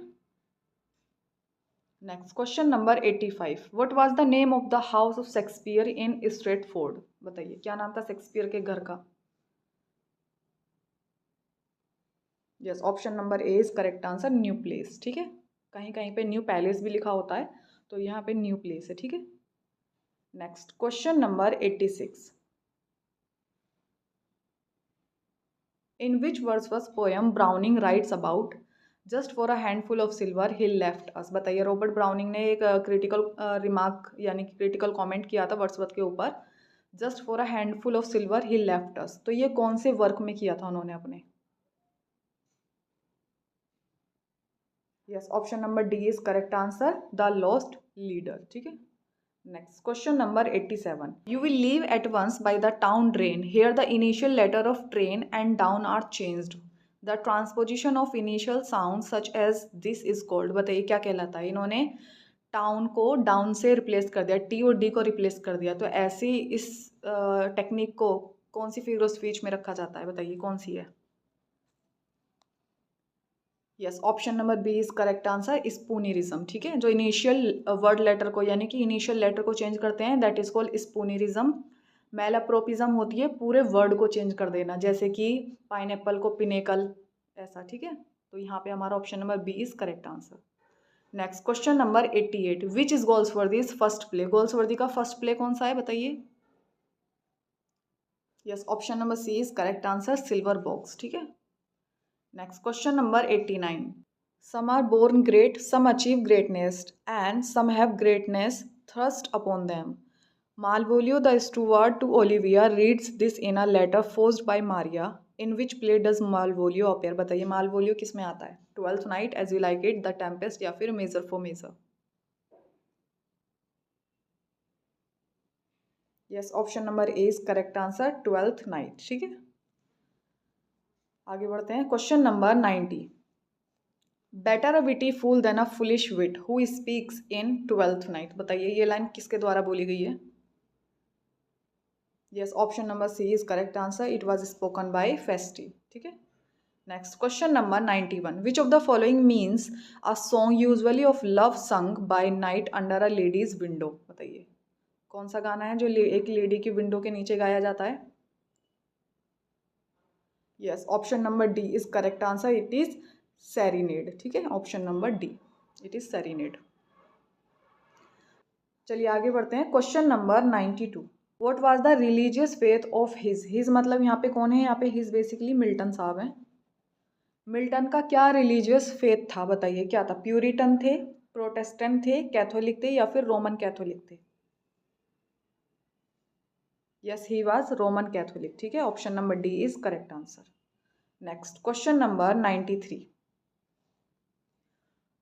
Next question number 85। What was the name of the house of Shakespeare in Stratford? बताइए क्या नाम था शेक्सपियर के घर का? Yes, option number A is correct answer, New Place, ठीक है। कहीं कहीं पे न्यू पैलेस भी लिखा होता है, तो यहाँ पे न्यू प्लेस है, ठीक है। Next question number 86। In which Wordsworth poem browning writes about just for a handful of silver he left अस? बताइए रॉबर्ट ब्राउनिंग ने एक क्रिटिकल रिमार्क यानी कि क्रिटिकल कमेंट किया था वर्ड्सवर्थ के ऊपर, just for a handful of silver he left अस। तो ये कौन से वर्क में किया था उन्होंने अपने? Yes, option number D is correct answer, the lost leader, ठीक है। Next question number 87। You will leave at once by the town drain, here the initial letter of train and down are changed, the transposition of initial sound such as this is called? बताइए क्या कहलाता है? इन्होंने टाउन को डाउन से रिप्लेस कर दिया, टी और डी को रिप्लेस कर दिया, तो ऐसी इस टेक्निक को कौन सी फिगर ऑफ स्पीच में रखा जाता है? बताइए कौन सी है? Yes, option number B is correct answer, spoonerism, ठीक है। जो इनिशियल वर्ड लेटर को यानी कि इनिशियल लेटर को चेंज करते हैं दैट इज कॉल्ड स्पूनिरिज्म। मैलाप्रोपिज्म होती है पूरे वर्ड को चेंज कर देना, जैसे कि पाइनएप्पल को पिनेकल, ऐसा, ठीक है। तो यहाँ पे हमारा option number B is correct answer. Next question number 88। Which is Galsworthy's first play? Galsworthy का फर्स्ट प्ले कौन सा है? बताइए। Yes, option number C is correct answer, Silver Box, ठीक है। Next question number 89। Some are born great, some achieve greatness, and some have greatness thrust upon them. Malvolio the steward to Olivia reads this in a letter forced by Maria. In which play does Malvolio appear? बताइए Malvolio किस में आता है? Twelfth Night, As You Like It, The Tempest, या फिर Measure for Measure? Yes, option number A is correct answer, Twelfth Night, ठीक है। आगे बढ़ते हैं, question number 90। Better a witty fool than a foolish wit who speaks in Twelfth Night? बताइए ये लाइन किसके द्वारा बोली गई है? Yes, option number C is correct answer, it was spoken by Feste, ठीक है। Next question number 91। Which of the following means a song usually of love sung by night under a ladies window? बताइए कौन सा गाना है जो एक लेडी की विंडो के नीचे गाया जाता है? Yes, option number D is correct answer, it is serenade, ठीक है। Option number D, it is serenade. चलिए आगे बढ़ते हैं, question number 92। What was the religious faith of his मतलब यहाँ पे कौन है? यहाँ पे हिज बेसिकली मिल्टन साहब हैं। मिल्टन का क्या रिलीजियस फेथ था? बताइए क्या था? प्यूरिटन थे, प्रोटेस्टेंट थे, कैथोलिक थे, या फिर रोमन कैथोलिक थे? Yes, he was Roman Catholic. ठीक है, option number D is correct answer. Next question number 93।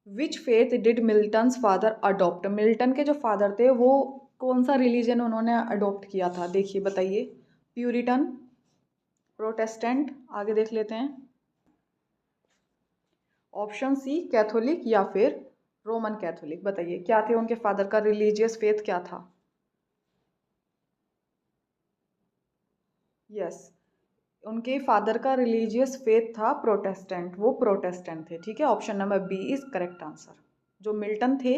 Which faith did Milton's father adopt? Milton के जो फादर थे वो कौन सा रिलीजन उन्होंने अडॉप्ट किया था? देखिए बताइए। प्यूरिटन, प्रोटेस्टेंट, आगे देख लेते हैं। ऑप्शन सी कैथोलिक या फिर रोमन कैथोलिक। बताइए क्या थे उनके फादर का रिलीजियस फेथ, क्या था? यस, उनके फादर का रिलीजियस फेथ था प्रोटेस्टेंट, वो प्रोटेस्टेंट थे। ठीक है, option number B is correct answer. जो मिल्टन थे,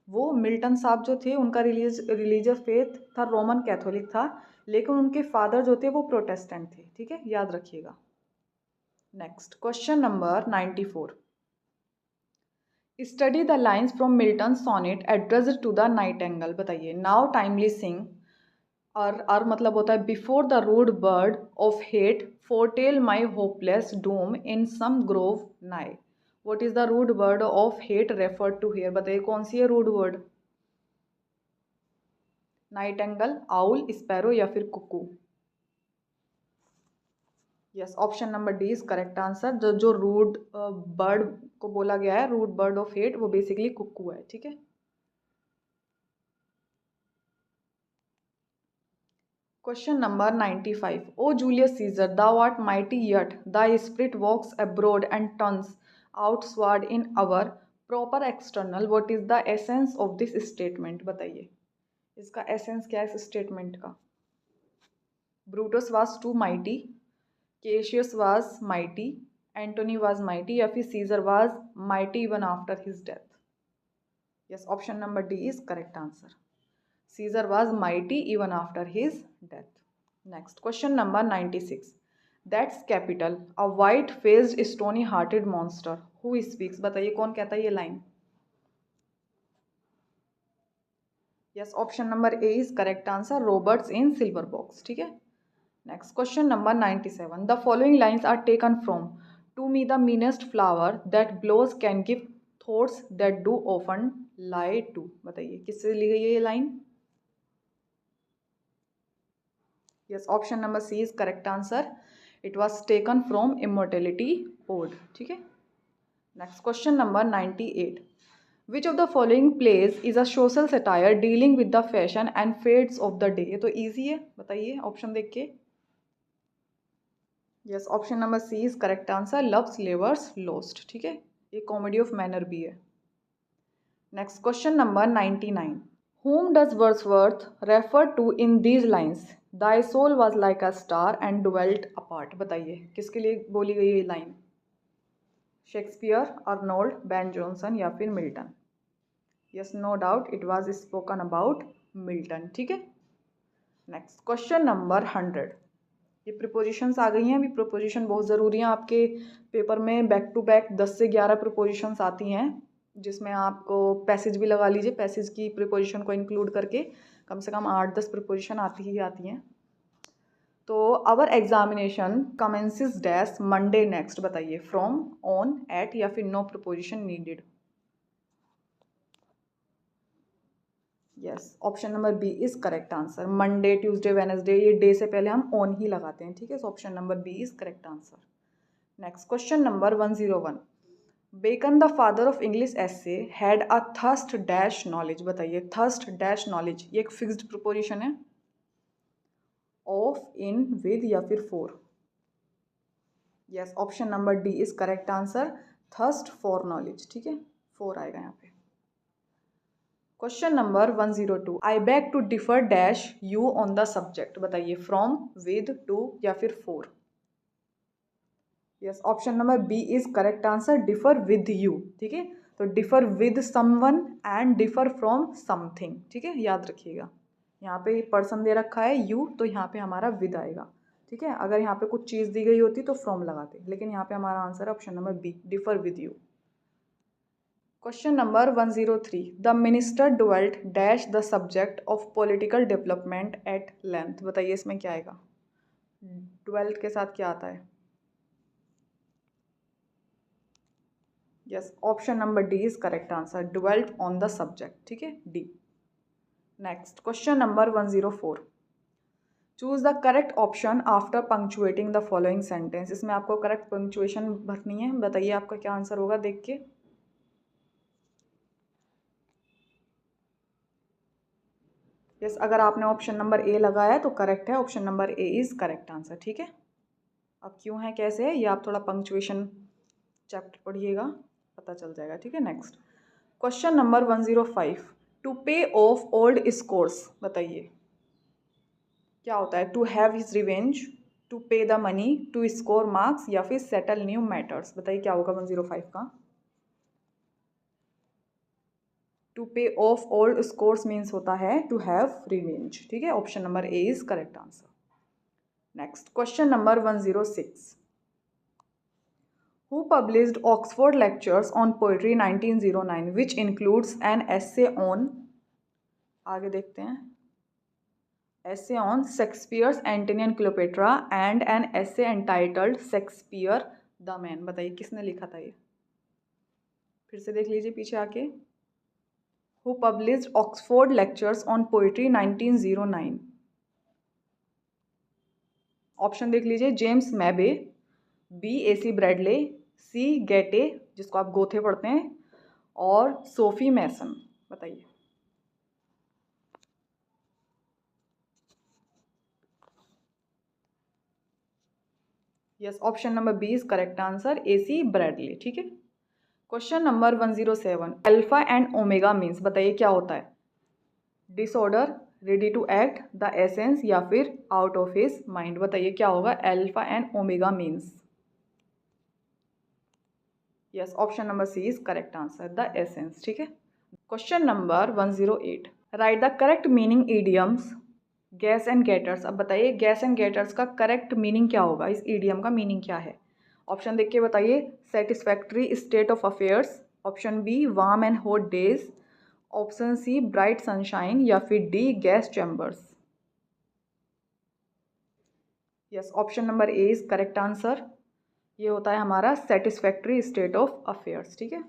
वो मिल्टन साहब जो थे उनका रिलीजियस फेथ था रोमन कैथोलिक था, लेकिन उनके फादर जो थे वो प्रोटेस्टेंट थे। ठीक है, याद रखिएगा। Next question number 94। Study the lines from Milton sonnet addressed to the nightingale. बताइए नाउ टाइमली सिंग, और मतलब होता है before the rude bird of hate foretell my hopeless doom in some grove nigh. What is the rude bird of hate refer to here? बताइए कौन सी है rude word? Nightingale, owl, sparrow या फिर cuckoo? Yes, option number D is correct answer. जो रूड बर्ड को बोला गया है, रूड बर्ड ऑफ हेट, वो बेसिकली कुकू है। ठीक है, question number 95। O Julius Caesar, thou art mighty yet thy spirit walks abroad and turns outward in our proper external, what is the essence of this statement? बताइए इसका एसेंस क्या है इस स्टेटमेंट का? Brutus was too mighty, Cassius was mighty, Antony was mighty या फिर Caesar was mighty even after his death? Yes, option number D is correct answer. Caesar was mighty even after his death. Next question number 96. That's capital. A white-faced, stony-hearted monster. Who speaks? बताइए कौन कहता है ये line? Yes, option number A is correct answer. Roberts in Silver Box. ठीक है. Next question number 97. The following lines are taken from To me the meanest flower that blows can give thoughts that do often lie to. बताइए किससे ली गई है ये line? Yes, option number C is correct answer. It was taken from Immortality Ode. ठीक है. Next question number 98. Which of the following plays is a social satire dealing with the fashion and fates of the day? ये तो easy है, बताइए ऑप्शन देख के. Yes, option number C is correct answer. Love's Labour's Lost. ठीक है, ये comedy of manner भी है. Next question number 99. Whom does Wordsworth refer to in these lines? Thy soul was like a star and dwelt apart. बताइए किसके लिए बोली गई ये लाइन? शेक्सपियर, अर्नोल्ड, बेन जॉनसन या फिर Milton? Yes, no doubt it was spoken about Milton. ठीक है, नेक्स्ट क्वेश्चन नंबर 100। ये प्रिपोजिशंस आ गई हैं। अभी प्रिपोजिशन बहुत ज़रूरी हैं आपके पेपर में। बैक टू बैक 10 से 11 प्रिपोजिशंस आती हैं, जिसमें आपको पैसेज भी लगा लीजिए। पैसेज की प्रिपोजिशन को इंक्लूड करके कम से कम 8-10 प्रिपोजिशन आती ही आती हैं। तो our examination commences dash Monday next. बताइए फ्रॉम, ऑन, एट या फिर no preposition needed? Yes, option number B is correct answer. Monday, Tuesday, Wednesday, ये डे से पहले हम ऑन ही लगाते हैं। ठीक है, so option number B is correct answer. Next question number 101। Bacon the father of English essay had a thirst dash knowledge. बताइए थर्स्ट डैश नॉलेज, ये एक फिक्स्ड प्रिपोजिशन है। ऑफ, इन, विद या फिर for? Yes, option number D is correct answer. Thirst for knowledge. ठीक है, फॉर आएगा यहाँ पे। Question number 102। I beg to differ dash you on the subject. बताइए फ्रॉम, विद, टू या फिर for? Yes, option number B is correct answer. Differ with you. ठीक है, तो differ with someone and differ from something. ठीक है, याद रखिएगा। यहाँ पे पर्सन दे रखा है यू, तो यहाँ पे हमारा विद आएगा। ठीक है, अगर यहाँ पे कुछ चीज़ दी गई होती तो फ्रॉम लगाते, लेकिन यहाँ पे हमारा आंसर है option number B, differ with you. Question number 103। The minister dwelt dash the subject of political development at length. बताइए इसमें क्या आएगा? डुवेल्ट के साथ क्या आता है? Yes, option number D is correct answer. Dwelt on the subject. ठीक है, D. Next question number 104। Choose the correct option after punctuating the following sentence. इसमें आपको करेक्ट पंक्चुएशन भरनी है। बताइए आपका क्या आंसर होगा देख के। यस, अगर आपने ऑप्शन नंबर ए लगाया है तो करेक्ट है, option number A is correct answer. ठीक है, अब क्यों है कैसे है ये आप थोड़ा पंक्चुएशन चैप्टर पढ़िएगा, पता चल जाएगा। ठीक है, next question number 105, to pay off old scores. बताइए क्या होता है। To have his revenge, to pay the money, to score marks या फिर सेटल न्यू मैटर्स। बताइए क्या होगा 105 का। To pay off old scores means होता है टू हैव रिवेंज। ठीक है, option number A is correct answer. Next question number 106, who published Oxford Lectures on Poetry 1909 which includes an essay on, आगे देखते हैं, essay on Shakespeare's Antony and Cleopatra and an essay entitled Shakespeare the Man। बताइए किसने लिखा था ये, फिर से देख लीजिए पीछे आके। Who published Oxford Lectures on Poetry 1909। Option देख लीजिए, जेम्स मैबे, बी एसी ब्रैडले, सी गेटे जिसको आप गोथे पढ़ते हैं, और सोफी मैसन। बताइए। Yes, option number B is correct answer, A C Bradley. ठीक है, question number 107, alpha and omega means. बताइए क्या होता है। Disorder, ready to act, the essence या फिर आउट ऑफ हिज माइंड। बताइए क्या होगा alpha and omega means. Yes, option number C is correct answer, the essence. ठीक है, question number 108, write the correct meaning idioms gas and gaiters. अब बताइए गैस एंड गेटर्स का करेक्ट मीनिंग क्या होगा, इस ईडियम का मीनिंग क्या है। ऑप्शन देख के बताइए, satisfactory state of affairs, option B warm and hot days, option C bright sunshine या फिर D gas chambers. Yes, option number A is correct answer, ये होता है हमारा सेटिस्फैक्ट्री स्टेट ऑफ अफेयर्स। ठीक है,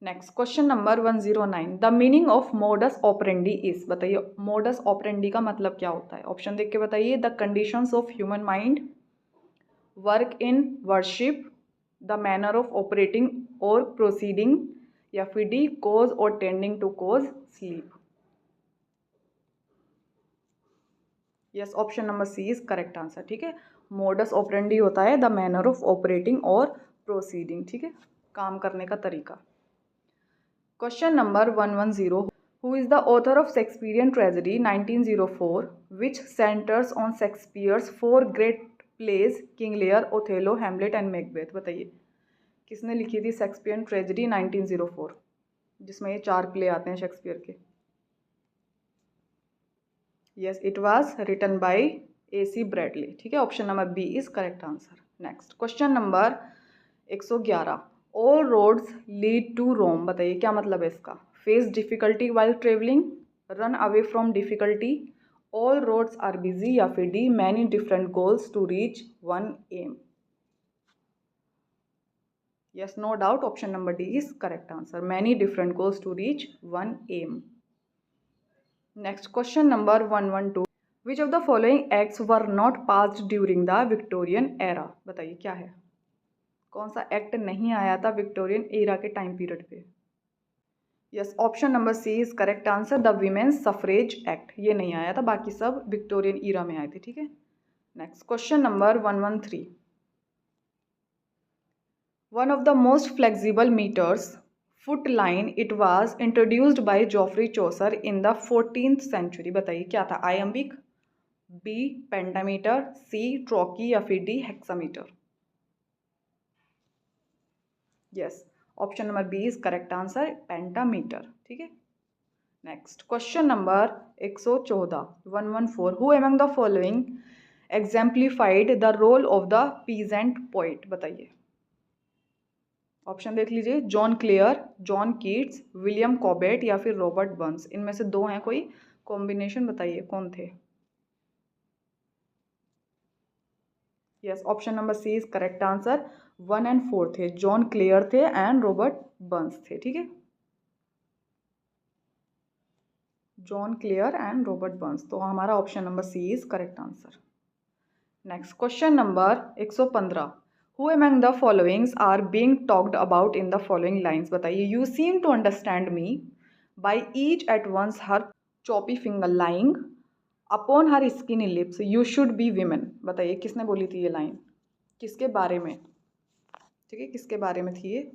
next question number 109, the meaning of modus operandi is. बताइए मोडस ऑपरेंडी का मतलब क्या होता है। ऑप्शन देख के बताइए, the conditions of human mind, work in worship, the manner of operating और प्रोसीडिंग या फिर डी कोज और tending to cause sleep. Yes, option number C is correct answer. ठीक है, मोडस ऑपरेंडी होता है द मैनर ऑफ ऑपरेटिंग और प्रोसीडिंग। ठीक है, काम करने का तरीका। Question number 110, who is the author of Shakespearean tragedy 1904 which centres on Shakespeare's four great plays King Lear, Othello, Hamlet and Macbeth. बताइए किसने लिखी थी शेक्सपियरियन ट्रेजेडी 1904 जिसमें ये 4 प्ले आते हैं शेक्सपियर के। Yes, it was written by A C Bradley. ठीक है, option number B is correct answer. Next question number 111, all roads lead to Rome. बताइए क्या मतलब है इसका। Face difficulty while travelling, run away from difficulty, all roads are busy या फिर the many different goals to reach one aim. Yes, no doubt option number D is correct answer, many different goals to reach one M. Next question number 112, which of the following acts were not passed during the Victorian era. बताइए क्या है, कौन सा एक्ट नहीं आया था विक्टोरियन एरा के टाइम पीरियड पे। Yes, option number C is correct answer, the women's suffrage act. ये नहीं आया था, बाकी सब विक्टोरियन ईरा में आए थे। ठीक है, next question number 113, one of the most flexible metres foot line, it was introduced by Geoffrey Chaucer in the 14th century. बताइए क्या था, iambic, B pentameter, C trochee या फिर D hexameter. Yes, option number B is correct answer, pentameter. ठीक है, next question number 114, 114, who among the following exemplified the role of the peasant poet. बताइए ऑप्शन देख लीजिए, John clear, John Keats, William Corbett या फिर रॉबर्ट बर्न्स। इनमें से 2 हैं, कोई कॉम्बिनेशन बताइए कौन थे। Yes, option number C is correct answer, 1 और 4 थे, जॉन क्लेयर थे एंड रॉबर्ट बर्न्स थे। ठीक है, John Clare and Robert Burns. तो हमारा option number C is correct answer. Next question number 115, who among the followings are being talked about in the following lines. बताइए, you seem to understand me by each at once her choppy finger laying upon her skinny lips you should be women. बताइए किसने बोली थी ये लाइन, किसके बारे में, ठीक है, किसके बारे में थी ये।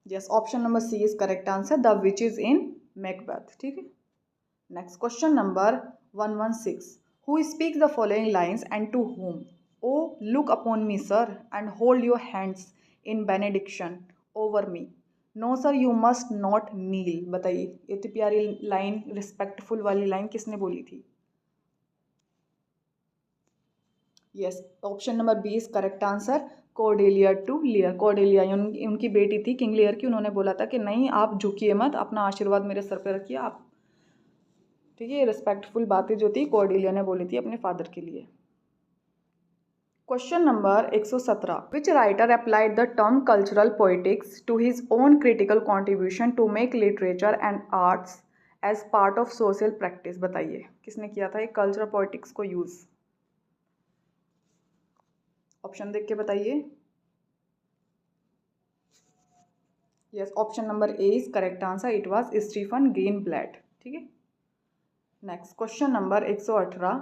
Yes, option number C is correct answer, the witch is in Macbeth. ठीक है। Next question number 116, who speaks the following lines and to whom? O look upon me sir and hold your hands in benediction over me. No sir you must not kneel. बताइए इतनी प्यारी लाइन, रिस्पेक्टफुल वाली लाइन किसने बोली थी। Yes, option number B is correct answer, Cordelia to Lear. Cordelia उनकी बेटी थी किंग लियर की, उन्होंने बोला था कि नहीं आप झुकिए मत, अपना आशीर्वाद मेरे सर पे रखिए आप। ठीक है, रिस्पेक्टफुल बातें जो थी कॉर्डेलिया ने बोली थी अपने फादर के लिए। Question number 117, which writer applied the term cultural poetics to his own critical contribution to make literature and arts as part of social practice. बताइए किसने किया था एक कल्चरल पोइटिक्स को यूज। ऑप्शन देख के बताइए। Yes, option number A is correct answer, it was Stephen Greenblatt. ठीक है। Next question number 118,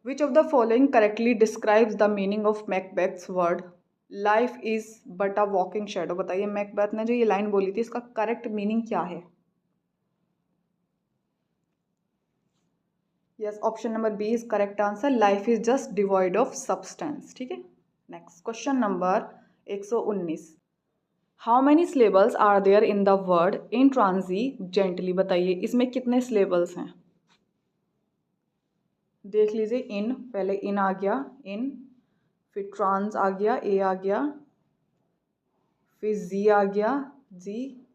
which of the following correctly describes the meaning of Macbeth's word life is but a walking shadow. बताइए मैकबेथ ने जो ये लाइन बोली थी इसका करेक्ट मीनिंग क्या है। Yes, option number B is correct answer, life is just devoid of substance. ठीक है। Next question number 119, how many syllables are there in the word intransigently. बताइए इसमें कितने सिलेबल्स हैं। देख लीजिए, इन पहले इन आ गया, इन फिर ट्रांस आ गया, ए आ गया, फिर जी आ गया, जी,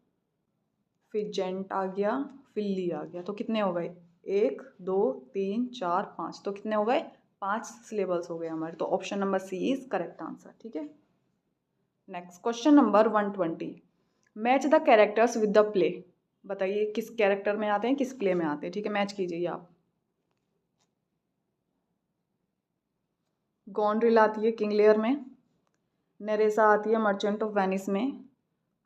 फिर जेंट आ गया, फिर ली आ गया। तो कितने हो गए, 1 2 3 4 5। तो कितने हो गए, 5 सिलेबल्स हो गए हमारे। तो option number C is correct answer. ठीक है। Next question number 120, match the characters with the play. बताइए किस कैरेक्टर में आते हैं, किस प्ले में आते हैं। ठीक है, मैच कीजिए आप। गॉन्ड्रिल आती है किंग लियर में, नेरेसा आती है मर्चेंट ऑफ वेनिस में,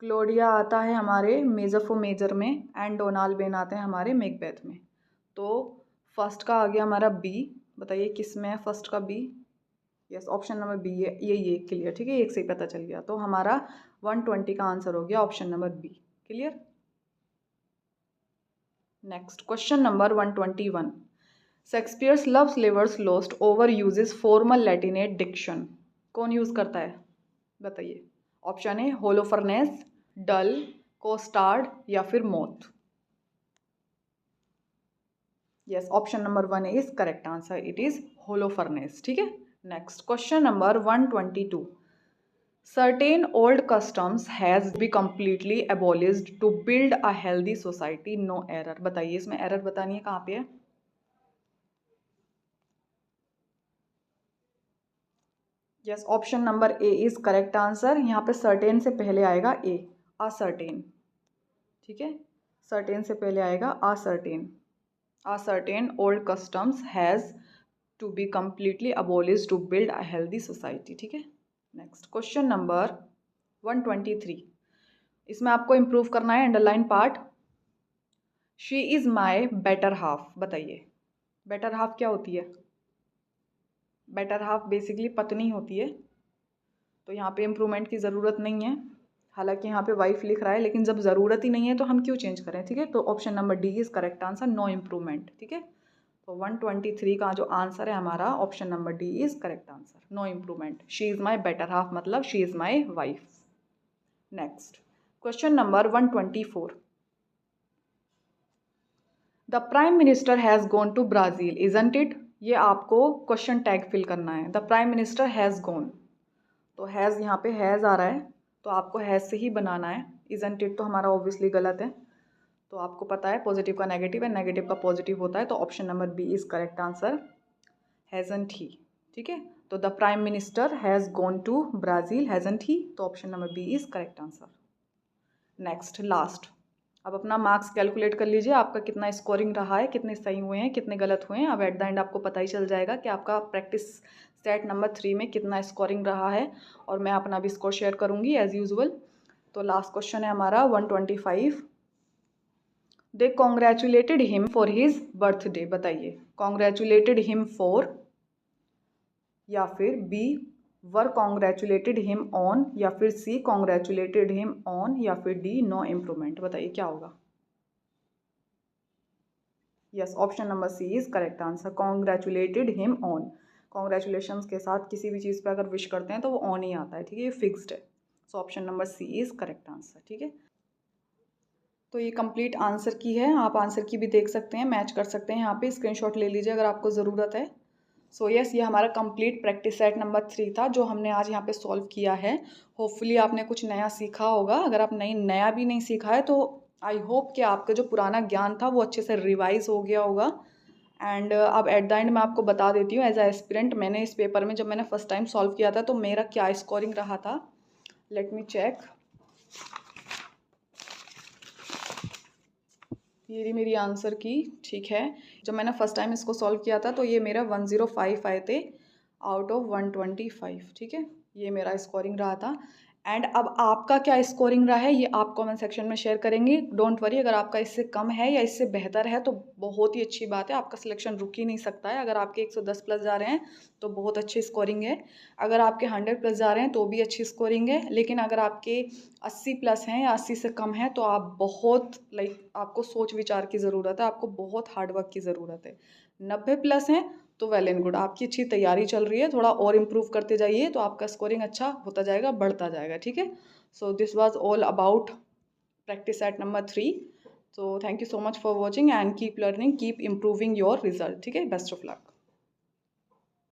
क्लोडिया आता है हमारे मेजर फॉर मेजर में, एंड डोनाल्ड आते हैं हमारे मैकबेथ में। तो फर्स्ट का आ गया हमारा बी। बताइए किस में है फर्स्ट का B. Yes, option number B है, ये क्लियर। ठीक है, एक से ही पता चल गया। तो हमारा 120 का आंसर हो गया option number B. Clear. Next question number 121, Shakespeare's love slivers lost over uses formal latinate diction. कौन यूज करता है। बताइए, ऑप्शन ए होलोफर्नेस, डल, कोस्टार्ड या फिर moth. Yes, option number 1 is correct answer, it is होलोफर्नेस। ठीक है। Next question number 122, certain old customs has be completely abolished to build a healthy society, no error। बताइए इसमें एरर बतानी है कहाँ पे है। Yes, option number A is correct answer, यहाँ पे सर्टेन से पहले आएगा ए, असर्टेन। ठीक है, सर्टेन से पहले आएगा uncertain. Uncertain old customs has to be completely abolished to build a healthy society। ठीक है। नेक्स्ट क्वेश्चन नंबर 123, इसमें आपको इम्प्रूव करना है underline part. She is my better half. बताइए बेटर हाफ क्या होती है। बेटर हाफ बेसिकली पत्नी होती है। तो यहाँ पे इम्प्रूवमेंट की ज़रूरत नहीं है, हालांकि यहाँ पे वाइफ लिख रहा है, लेकिन जब ज़रूरत ही नहीं है तो हम क्यों चेंज करें। ठीक है, तो option number D is correct answer, no improvement. ठीक है, तो 123 का जो आंसर है हमारा option number D is correct answer, no improvement. She is my better half मतलब she is my wife. Next question number 124, the prime minister has gone to Brazil isn't it. ये आपको क्वेश्चन टैग फिल करना है, the prime minister has gone. तो हैज़ यहाँ पे हैज़ आ रहा है तो आपको हैज़ से ही बनाना है, इजंट इट तो हमारा ऑब्वियसली गलत है। तो आपको पता है पॉजिटिव का नेगेटिव है, नेगेटिव का पॉजिटिव होता है। तो option number B is correct answer, hasn't he. ठीक है, तो the prime minister has gone to Brazil hasn't he, तो option number B is correct answer. Next last, अब अपना मार्क्स कैलकुलेट कर लीजिए, आपका कितना स्कोरिंग रहा है, कितने सही हुए हैं, कितने गलत हुए हैं। अब एट द एंड आपको पता ही चल जाएगा कि आपका प्रैक्टिस सेट नंबर 3 में कितना स्कोरिंग रहा है, और मैं अपना भी स्कोर शेयर करूँगी एज यूजुअल। तो लास्ट क्वेश्चन है हमारा 125। They congratulated him for his birthday. बताइए, कॉन्ग्रेचुलेटेड हिम फॉर, या फिर B were congratulated him on, या फिर सी कॉन्ग्रेचुलेटेड हिम ऑन, या फिर डी नो इम्प्रूवमेंट। बताइए क्या होगा। Yes, option number C is correct answer, congratulated him on. Congratulation के साथ किसी भी चीज़ पे अगर विश करते हैं तो वो ऑन ही आता है, ठीक है, ये फिक्स्ड है। So option number C is correct answer, ठीक है। तो ये कंप्लीट आंसर की है, आप आंसर की भी देख सकते हैं, मैच कर सकते हैं, यहाँ पे स्क्रीनशॉट ले लीजिए अगर आपको ज़रूरत है। सो यस, ये हमारा कंप्लीट प्रैक्टिस सेट नंबर 3 था जो हमने आज यहाँ पे सॉल्व किया है। होपफुली आपने कुछ नया सीखा होगा। अगर आप नया भी नहीं सीखा है तो आई होप कि आपका जो पुराना ज्ञान था वो अच्छे से रिवाइज हो गया होगा। एंड अब एट द एंड मैं आपको बता देती हूँ, एज ए एस्पिरेंट मैंने इस पेपर में जब मैंने फर्स्ट टाइम सॉल्व किया था तो मेरा क्या स्कोरिंग रहा था। Let me check. ये रही मेरी आंसर की, ठीक है। जब मैंने फर्स्ट टाइम इसको सॉल्व किया था तो ये मेरा 105 आए थे आउट ऑफ 125, ठीक है, ये मेरा स्कोरिंग रहा था। एंड अब आपका क्या स्कोरिंग रहा है ये आप कमेंट सेक्शन में शेयर करेंगे। डोंट वरी, अगर आपका इससे कम है या इससे बेहतर है तो बहुत ही अच्छी बात है, आपका सिलेक्शन रुक ही नहीं सकता है। अगर आपके 110 प्लस जा रहे हैं तो बहुत अच्छी स्कोरिंग है, अगर आपके 100 प्लस जा रहे हैं तो भी अच्छी स्कोरिंग है, लेकिन अगर आपके 80 प्लस हैं या 80 से कम है तो आप बहुत आपको सोच विचार की ज़रूरत है, आपको बहुत हार्डवर्क की ज़रूरत है। 90 प्लस हैं तो वेल एंड गुड, आपकी अच्छी तैयारी चल रही है, थोड़ा और इम्प्रूव करते जाइए तो आपका स्कोरिंग अच्छा होता जाएगा, बढ़ता जाएगा, ठीक है। So this was all about practice set number 3। So thank you so much for watching and keep learning, keep improving your result, ठीक है। Best of luck.